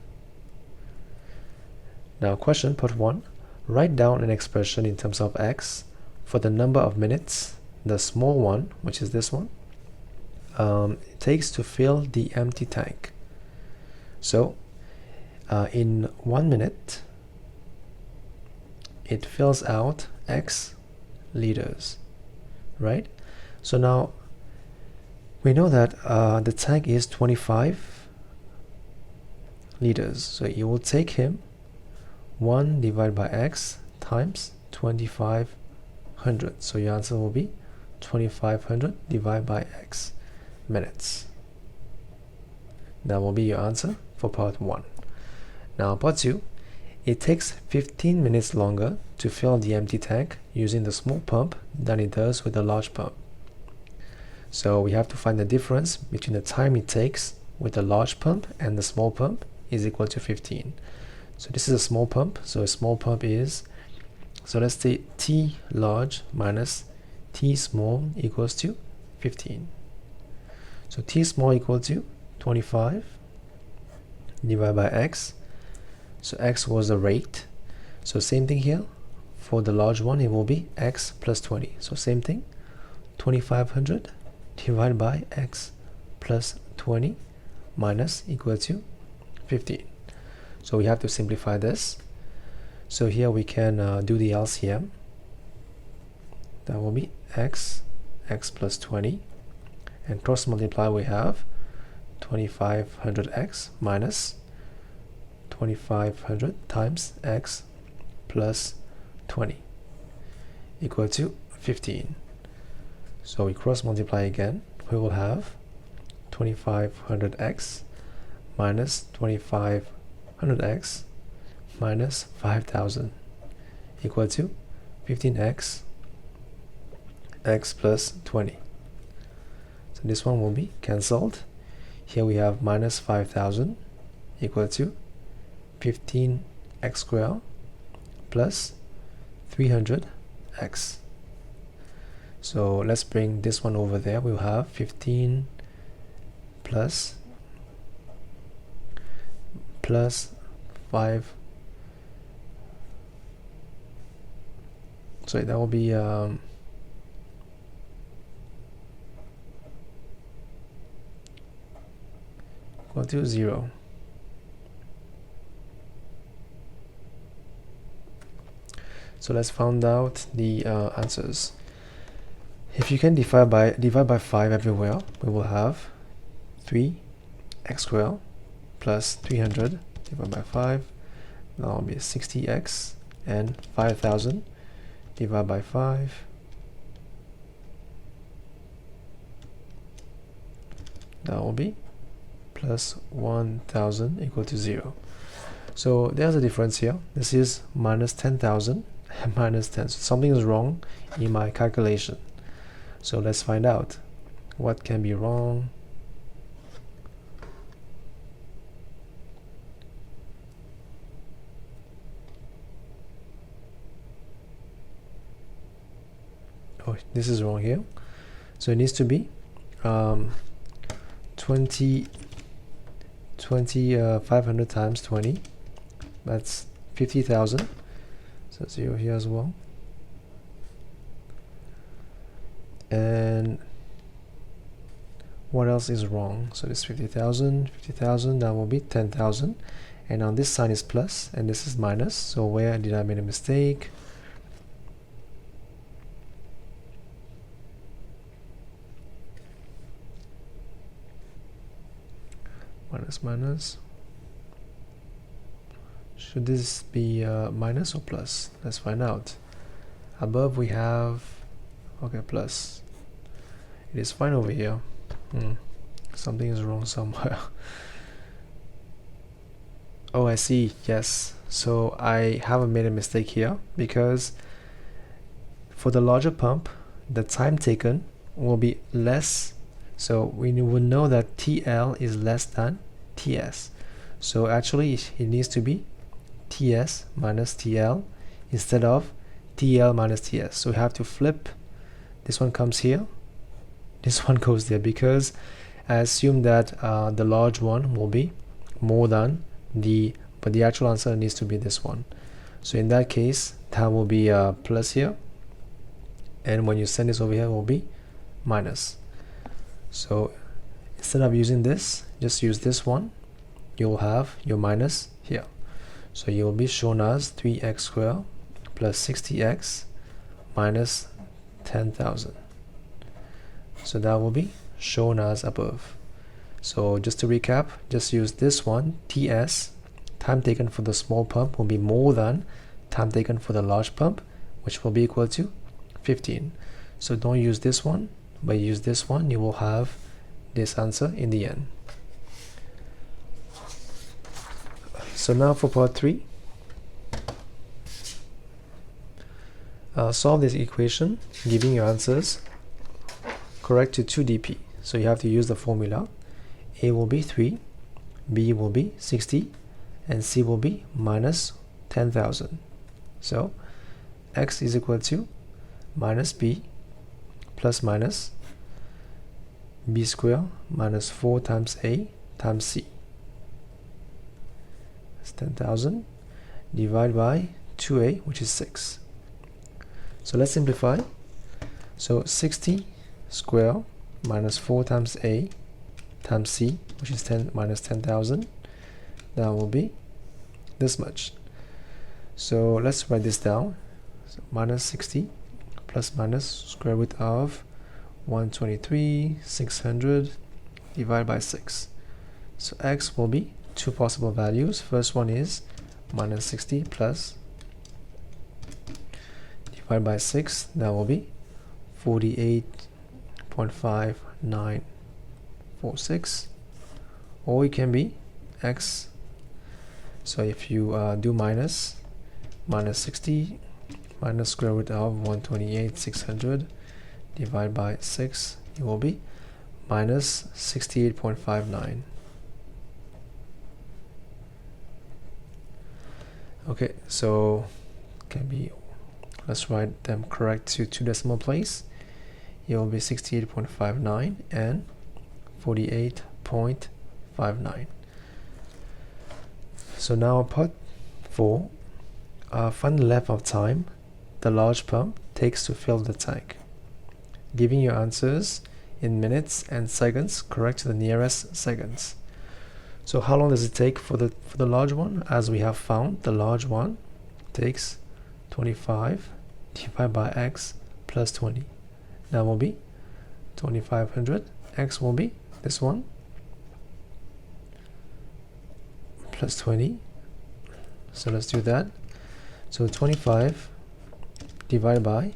Now question part 1. Write down an expression in terms of X for the number of minutes the small one, which is this one, it takes to fill the empty tank. So in 1 minute it fills out X liters, right? So now we know that the tank is 25 liters, so it will take him 1 divided by X times 2500. So your answer will be 2500 divided by X minutes. That will be your answer for part 1. Now part 2. It takes 15 minutes longer to fill the empty tank using the small pump than it does with the large pump. So we have to find the difference between the time it takes with the large pump and the small pump is equal to 15. So this is a small pump. So a small pump is, so let's say T large minus T small equals to 15. So T small equal to 25 divided by X. So X was the rate. So same thing here. For the large one, it will be X plus 20. So same thing. 2500 divided by X plus 20 minus equal to 15. So we have to simplify this. So here we can do the LCM. That will be X plus 20. And cross multiply, we have 2500X minus 2500 times X plus 20 equal to 15. So we cross multiply again. We will have 2500X minus 2500X minus 5000 equal to 15x x plus 20. So this one will be cancelled. Here we have minus 5000 equal to 15x squared plus 300x. So let's bring this one over there. We'll have 15 plus 5. Sorry, that will be equal to 0. So let's find out the answers. If you can divide by 5 everywhere, we will have 3x squared plus 300 divided by 5. That will be 60x, and 5000 divided by 5. That will be plus 1000 equal to 0. So there's a difference here. This is minus 10,000 and minus 10. So something is wrong in my calculation. So let's find out what can be wrong. Oh, this is wrong here. So it needs to be 500 times 20. That's 50,000. So 0 here as well. And what else is wrong? So this 50,000, 50,000, that will be 10,000. And now this sign is plus and this is minus. So where did I make a mistake? Minus, minus. Should this be minus or plus? Let's find out. Above we have, okay, plus. It is fine over here. Something is wrong somewhere. Oh, I see. Yes. So I haven't made a mistake here because for the larger pump, the time taken will be less. So we will know that TL is less than TS. So actually it needs to be TS minus TL instead of TL minus TS. So we have to flip. This one comes here. This one goes there because I assume that the large one will be more than but the actual answer needs to be this one. So in that case, that will be plus here. And when you send this over here, it will be minus. So instead of using this, just use this one. You'll have your minus here. So you will be shown as 3x squared plus 60x minus 10,000. So that will be shown as above. So just to recap, just use this one, TS, time taken for the small pump will be more than time taken for the large pump, which will be equal to 15. So don't use this one, but use this one, you will have this answer in the end. So now for part 3, solve this equation, giving your answers correct to 2 dp. So you have to use the formula. A will be 3, B will be 60, and C will be minus 10,000. So x is equal to minus b plus minus b squared minus 4 times a times c. That's 10,000 divided by 2a, which is 6. So let's simplify. So 60 squared minus 4 times a times c, which is 10 minus 10,000. That will be this much. So let's write this down. So minus 60 plus minus square root of 123,600 divided by 6. So x will be 2 possible values. First one is minus 60 plus divided by 6. That will be 48.5946, or it can be x. So if you do minus 60 minus square root of 128,600 divided by 6, it will be minus 68.59. Okay, so can be, let's write them correct to 2 decimal place. It will be 68.59 and 48.59. So now part 4, find the length of time the large pump takes to fill the tank, giving your answers in minutes and seconds correct to the nearest seconds. So how long does it take for the large one? As we have found, the large one takes 25 divided by x plus 20. That will be 2500. X will be this one plus 20. So let's do that. So 25 divided by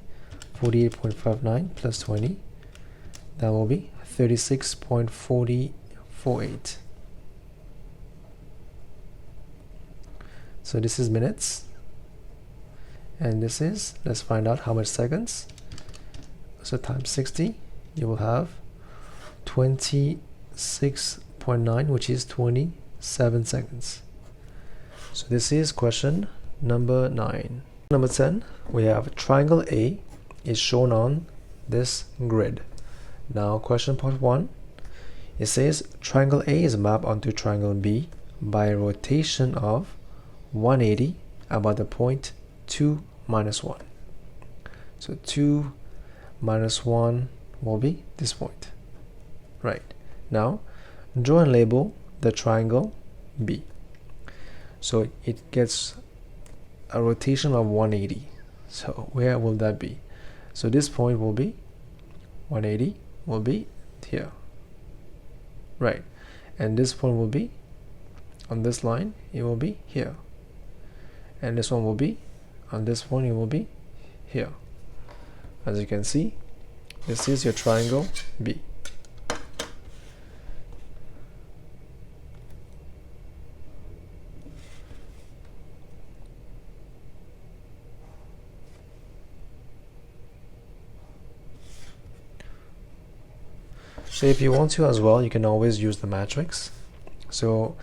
48.59 plus 20. That will be 36.448. So this is minutes, and this is, let's find out how much seconds. So times 60, you will have 26.9, which is 27 seconds. So this is question number 9. Number 10, we have triangle A is shown on this grid. Now question part 1, it says triangle A is mapped onto triangle B by a rotation of 180 about the point 2 minus 1. So 2 minus 1 will be this point. Right. Now draw and label the triangle B. So it gets a rotation of 180. So where will that be? So this point will be 180, will be here. Right. And this point will be on this line, it will be here. And this one will be on this point, it will be here. As you can see, this is your triangle B. So if you want to as well, you can always use the matrix. So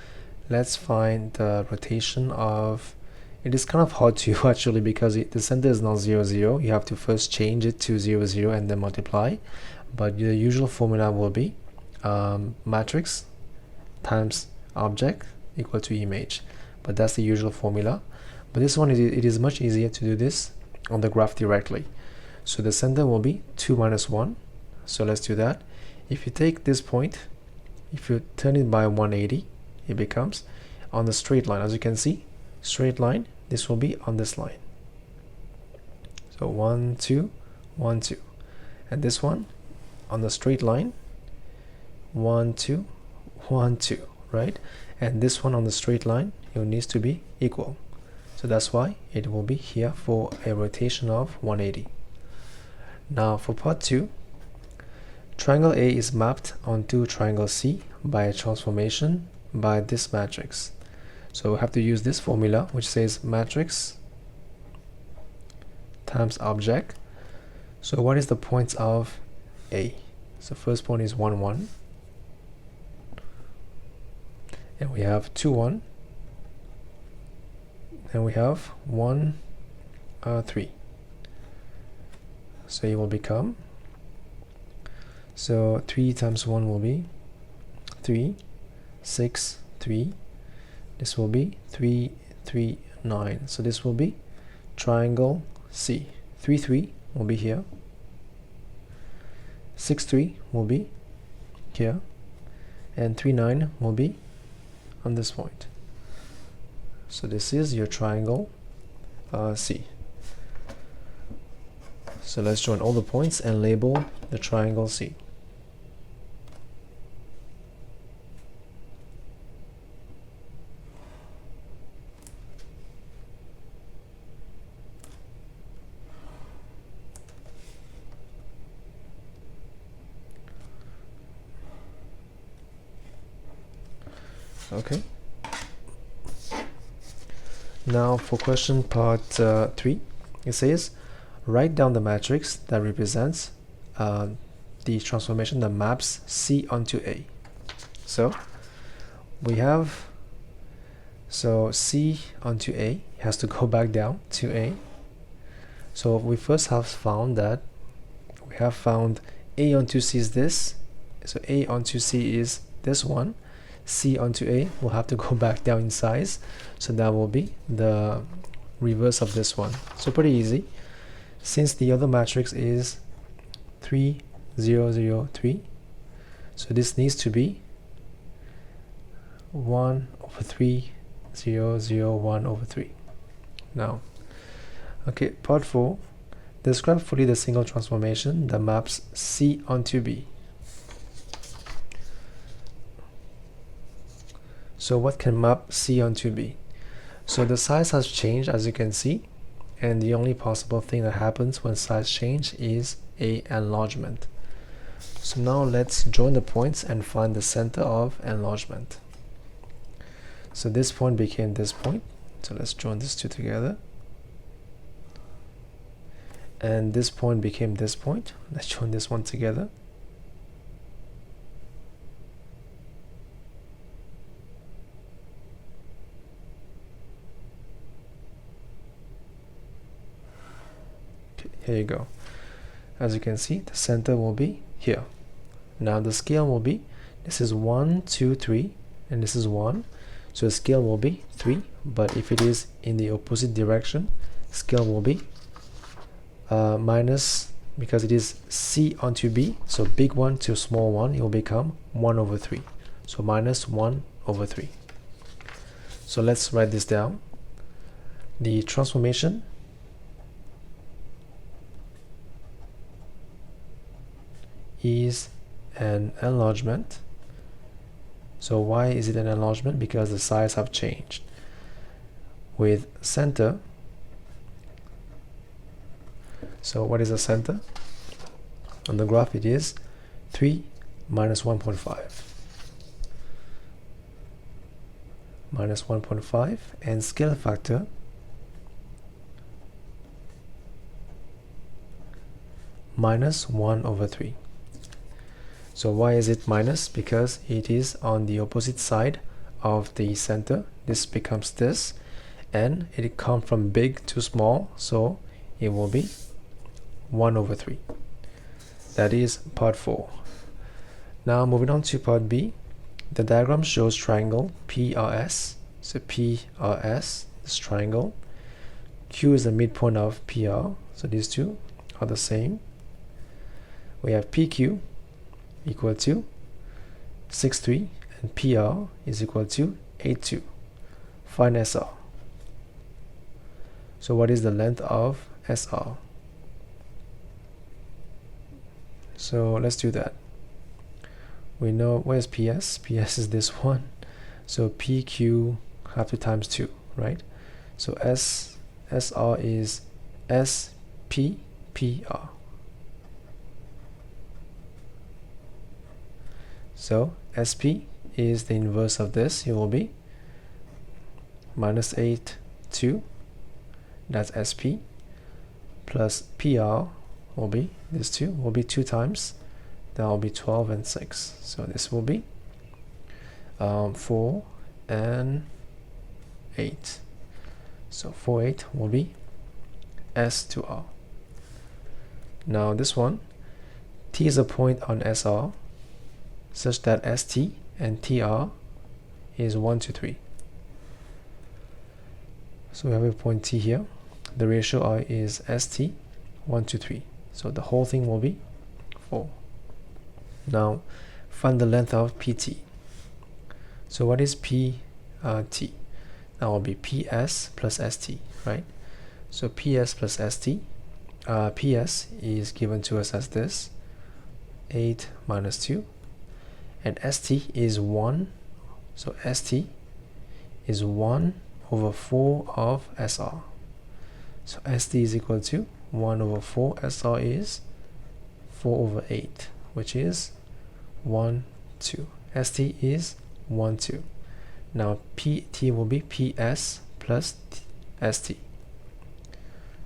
let's find the rotation of, it is kind of hard to actually because the center is not 0, 0. You have to first change it to 0, 0 and then multiply. But the usual formula will be matrix times object equal to image. But that's the usual formula. But this one, it is much easier to do this on the graph directly. So the center will be 2 minus 1. So let's do that. If you take this point, if you turn it by 180, it becomes on the straight line. As you can see, straight line, this will be on this line. So 1, 2, 1, 2. And this one on the straight line, 1, 2, 1, 2, right? And this one on the straight line, it needs to be equal. So that's why it will be here for a rotation of 180. Now for part 2, triangle A is mapped onto triangle C by a transformation by this matrix. So we have to use this formula which says matrix times object. So what is the points of A? So first point is 1, 1. And we have 2, 1. And we have 1, 3. So it will become, so 3 times 1 will be 3, 6, 3. This will be 3, 3, 9. So this will be triangle C. 3, 3 will be here. 6, 3 will be here. And 3, 9 will be on this point. So this is your triangle C. So let's join all the points and label the triangle C. Okay. Now for question part 3, it says write down the matrix that represents the transformation that maps C onto A. So we have, so C onto A has to go back down to A. So we first have found that we have found A onto C is this. So A onto C is this one. C onto A will have to go back down in size. So that will be the reverse of this one. So pretty easy. Since the other matrix is 3, 0, 0, 3, so this needs to be 1 over 3, 0, 0, 1 over 3. Now, okay, part 4. Describe fully the single transformation that maps C onto B. So what can map C onto B? So the size has changed, as you can see, and the only possible thing that happens when size change is a enlargement. So now let's join the points and find the center of enlargement. So this point became this point. So let's join these two together. And this point became this point. Let's join this one together. Here you go. As you can see, the center will be here. Now the scale will be, this is 1, 2, 3, and this is 1. So the scale will be 3, but if it is in the opposite direction, scale will be minus, because it is C onto B, so big one to small one, it will become 1 over 3. So minus 1 over 3. So let's write this down. The transformation is an enlargement. So why is it an enlargement? Because the size have changed. With center, so what is the center? On the graph it is 3 minus 1.5. Minus 1.5, and scale factor minus 1 over 3. So why is it minus? Because it is on the opposite side of the center. This becomes this, and it comes from big to small, so it will be 1 over 3. That is part 4. Now moving on to part B. The diagram shows triangle PRS. So PRS, this triangle. Q is the midpoint of PR, so these two are the same. We have PQ equal to 6,3 and PR is equal to 8,2. Find SR. So what is the length of SR? So let's do that. We know where's PS? PS is this one. So PQ have to times 2, right? So SR is SPPR. So SP is the inverse of this. It will be minus 8, 2. That's SP. Plus PR will be, this 2 will be 2 times. That will be 12 and 6. So this will be 4 and 8. So 4, 8 will be S to R. Now this one, T is a point on SR such that ST and TR is 1 to 3. So we have a point T here. The ratio R is ST 1 to 3. So the whole thing will be 4. Now find the length of PT. So what is PT? That will be PS plus ST, right? So PS plus ST. PS is given to us as this, 8 minus 2, and ST is 1. So ST is 1 over 4 of SR. So ST is equal to 1 over 4. SR is 4 over 8, which is 1, 2. ST is 1, 2. Now PT will be PS plus ST.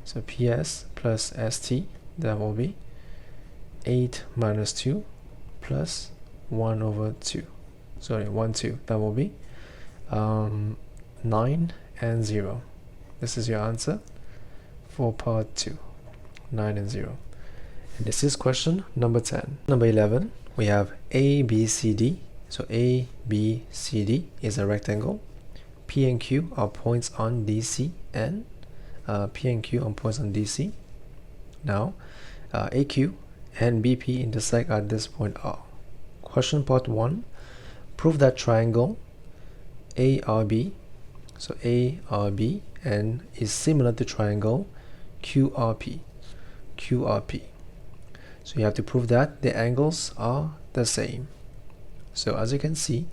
So PS plus ST, that will be 8 minus 2 plus 1 over 2. Sorry, 1, 2. That will be 9 and 0. This is your answer for part 2. 9 and 0. And this is question number 10. Number 11, we have ABCD. So ABCD is a rectangle. P and Q are points on DC, and P and Q are points on DC. Now AQ and BP intersect at this point R. Question part 1. Prove that triangle ARB, so ARB, and is similar to triangle QRP. QRP. So you have to prove that the angles are the same. So as you can see,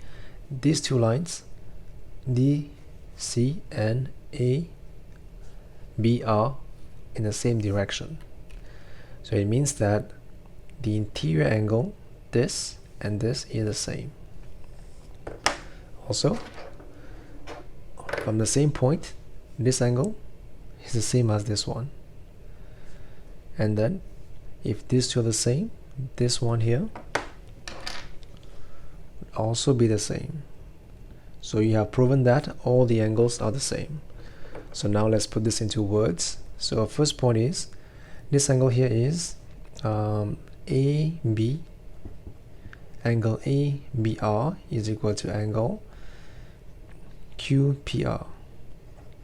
these two lines, DC and AB, are in the same direction. So it means that the interior angle, this and this, is the same. Also, from the same point, this angle is the same as this one. And then if these two are the same, this one here would also be the same. So you have proven that all the angles are the same. So now let's put this into words. So our first point is this angle here is AB. Angle ABR is equal to angle QPR.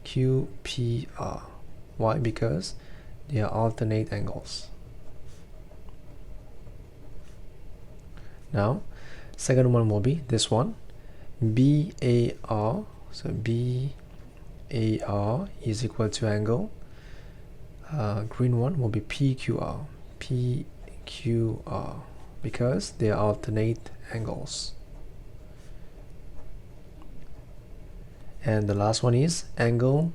QPR. Why? Because they are alternate angles. Now second one will be this one, BAR. So BAR is equal to angle, green one will be PQR, PQR, because they are alternate angles. And the last one is angle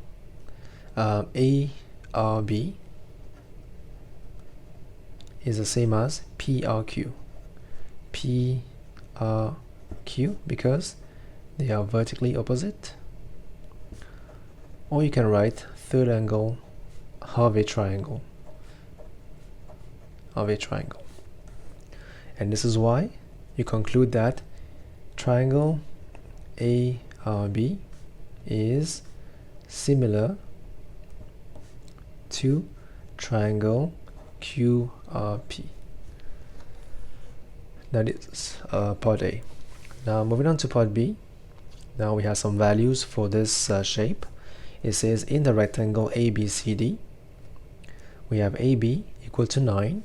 ARB is the same as PRQ, PRQ, because they are vertically opposite. Or you can write third angle of a triangle, and this is why you conclude that triangle ARB is similar to triangle QRP. That is part A. Now moving on to part B. Now we have some values for this shape. It says in the rectangle ABCD, we have AB equal to 9,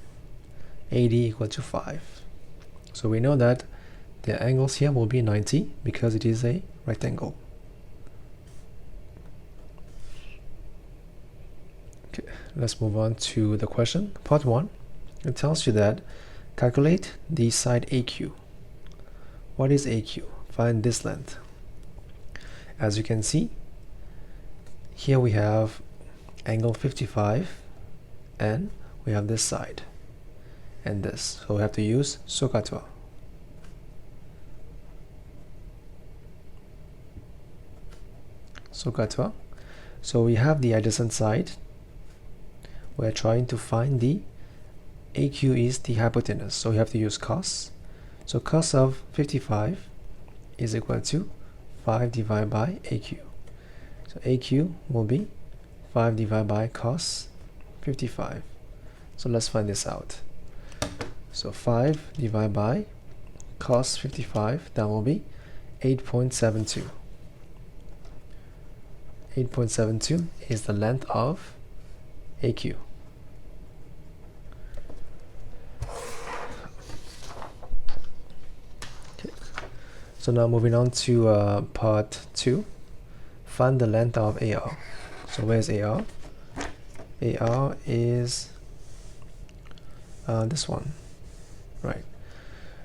AD equal to 5. So we know that the angles here will be 90 because it is a rectangle. Okay, let's move on to the question. Part 1, it tells you that calculate the side AQ. What is AQ? Find this length. As you can see, here we have angle 55 and we have this side and this. So we have to use SOHCAHTOA. SOHCAHTOA. So we have the adjacent side. We're trying to find the AQ is the hypotenuse. So we have to use cos. So cos of 55 is equal to 5 divided by AQ. So AQ will be 5 divided by cos 55. So let's find this out. So 5 divided by cos 55, that will be 8.72. 8.72 is the length of AQ. Okay. So now moving on to part 2. Find the length of AR. So where's AR? AR is this one, right?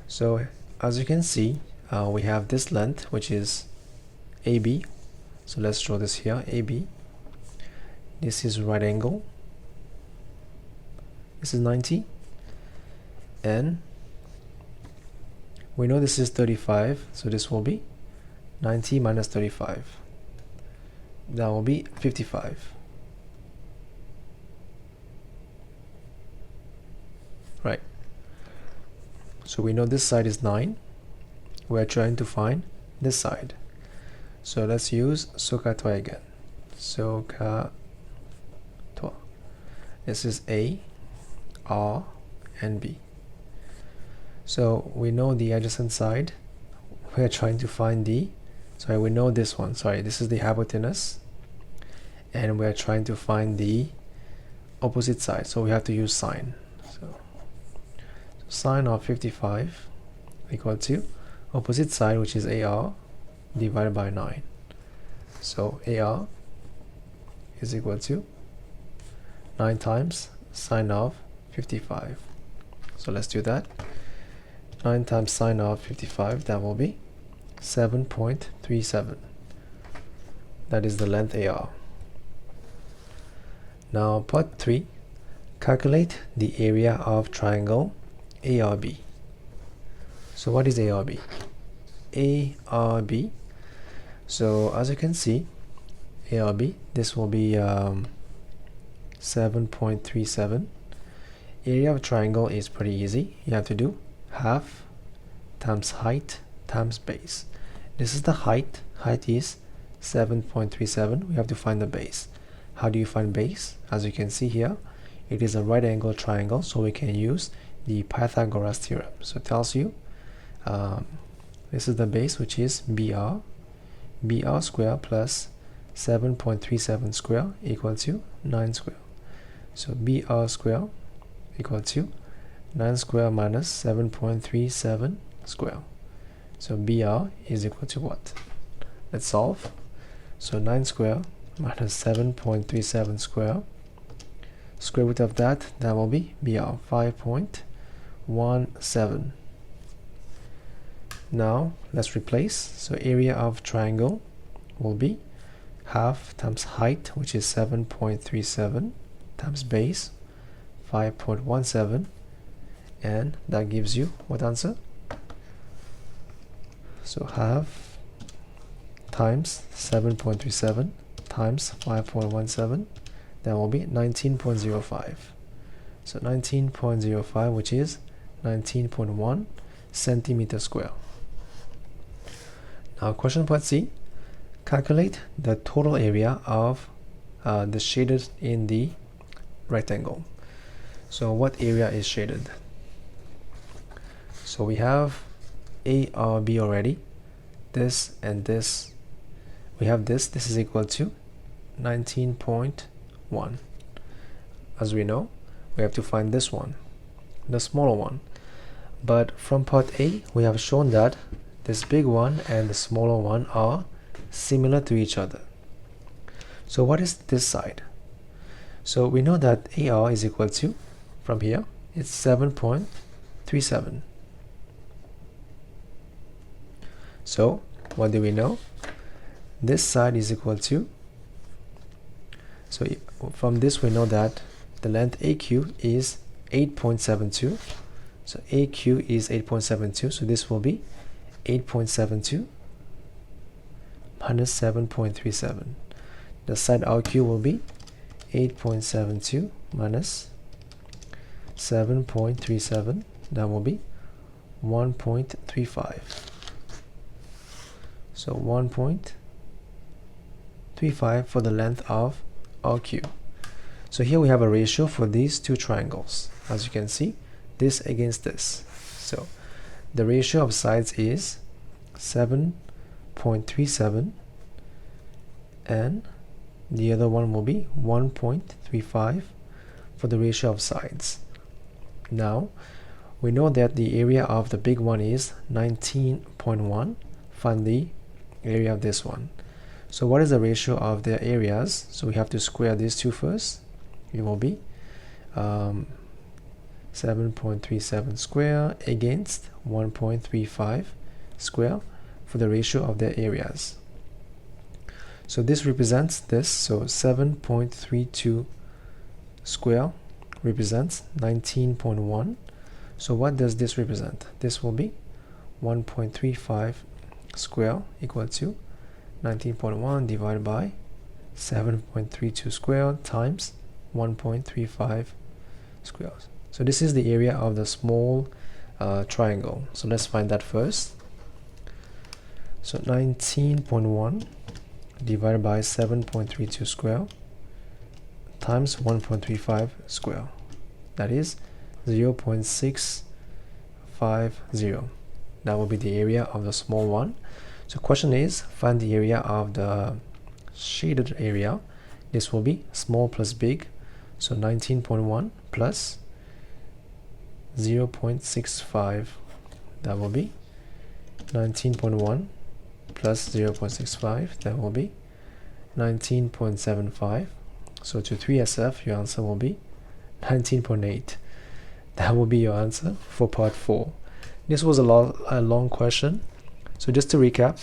So as you can see, we have this length, which is AB. So let's draw this here, AB. This is right angle. This is 90. And we know this is 35, so this will be 90 minus 35. That will be 55. Right. So we know this side is 9. We're trying to find this side. So let's use SOHCAHTOA again. SOHCAHTOA. This is A, R, and B. So we know the adjacent side. We're trying to find the, sorry, we know this one. Sorry, this is the hypotenuse. And we're trying to find the opposite side. So we have to use sine. So sine of 55 equal to opposite side, which is AR, divided by 9. So AR is equal to 9 times sine of 55. So let's do that. 9 times sine of 55, that will be 7.37. That is the length AR. Now part 3, calculate the area of triangle ARB. So what is ARB? ARB, so as you can see, ARB, this will be 7.37. Area of triangle is pretty easy. You have to do half times height times base. This is the height. Height is 7.37. We have to find the base. How do you find base? As you can see here, it is a right angle triangle, so we can use the Pythagoras theorem. So it tells you this is the base, which is BR. Square plus 7.37 square equal to 9 square. So BR square equal to 9 square minus 7.37 square. So BR is equal to what? Let's solve. So 9 square minus 7.37 square. Square root of that will be BR, 5.17. Now let's replace. So area of triangle will be half times height, which is 7.37, times base, 5.17, and that gives you what answer? So half times 7.37 times 5.17, that will be 19.05. So 19.05, which is 19.1 centimeter square. Now question part C, calculate the total area of the shaded in the rectangle. So what area is shaded? So we have A, R, B already. This and this. We have this. This is equal to 19.1. As we know, we have to find this one, the smaller one. But from part A, we have shown that this big one and the smaller one are similar to each other. So what is this side? So we know that AR is equal to, from here, it's 7.37. So what do we know? This side is equal to, so from this we know that the length AQ is 8.72. So AQ is 8.72, so this will be 8.72 minus 7.37. The side RQ will be 8.72 minus 7.37. That will be 1.35. So 1.35 for the length of RQ. So here we have a ratio for these two triangles. As you can see, this against this. So the ratio of sides is 7.37, and the other one will be 1.35 for the ratio of sides. Now we know that the area of the big one is 19.1. Find the area of this one. So what is the ratio of their areas? So we have to square these two first. It will be 7.37 square against 1.35 square for the ratio of their areas. So this represents this. So 7.32 square represents 19.1. So what does this represent? This will be 1.35 square equal to 19.1 divided by 7.32 square times 1.35 squares. So this is the area of the small triangle. So let's find that first. So 19.1 divided by 7.32 square times 1.35 square. That is 0.650. That will be the area of the small one. So question is, find the area of the shaded area. This will be small plus big. So 19.1 plus 0.65. That will be 19.1 plus 0.65. That will be 19.75. So to 3SF, your answer will be 19.8. That will be your answer for part 4. This was a long question. So just to recap,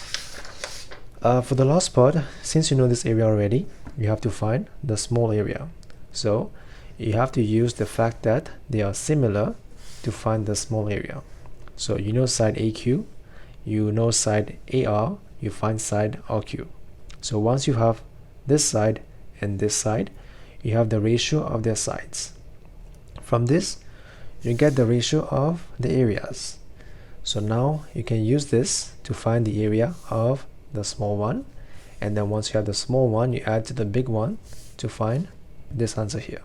for the last part, since you know this area already, you have to find the small area. So you have to use the fact that they are similar to find the small area. So you know side AQ, you know side AR, you find side RQ. So once you have this side and this side, you have the ratio of their sides. From this, you get the ratio of the areas. So now you can use this to find the area of the small one, and then once you have the small one, you add to the big one to find this answer here.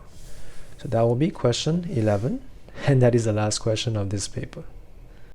So that will be question 11, and that is the last question of this paper.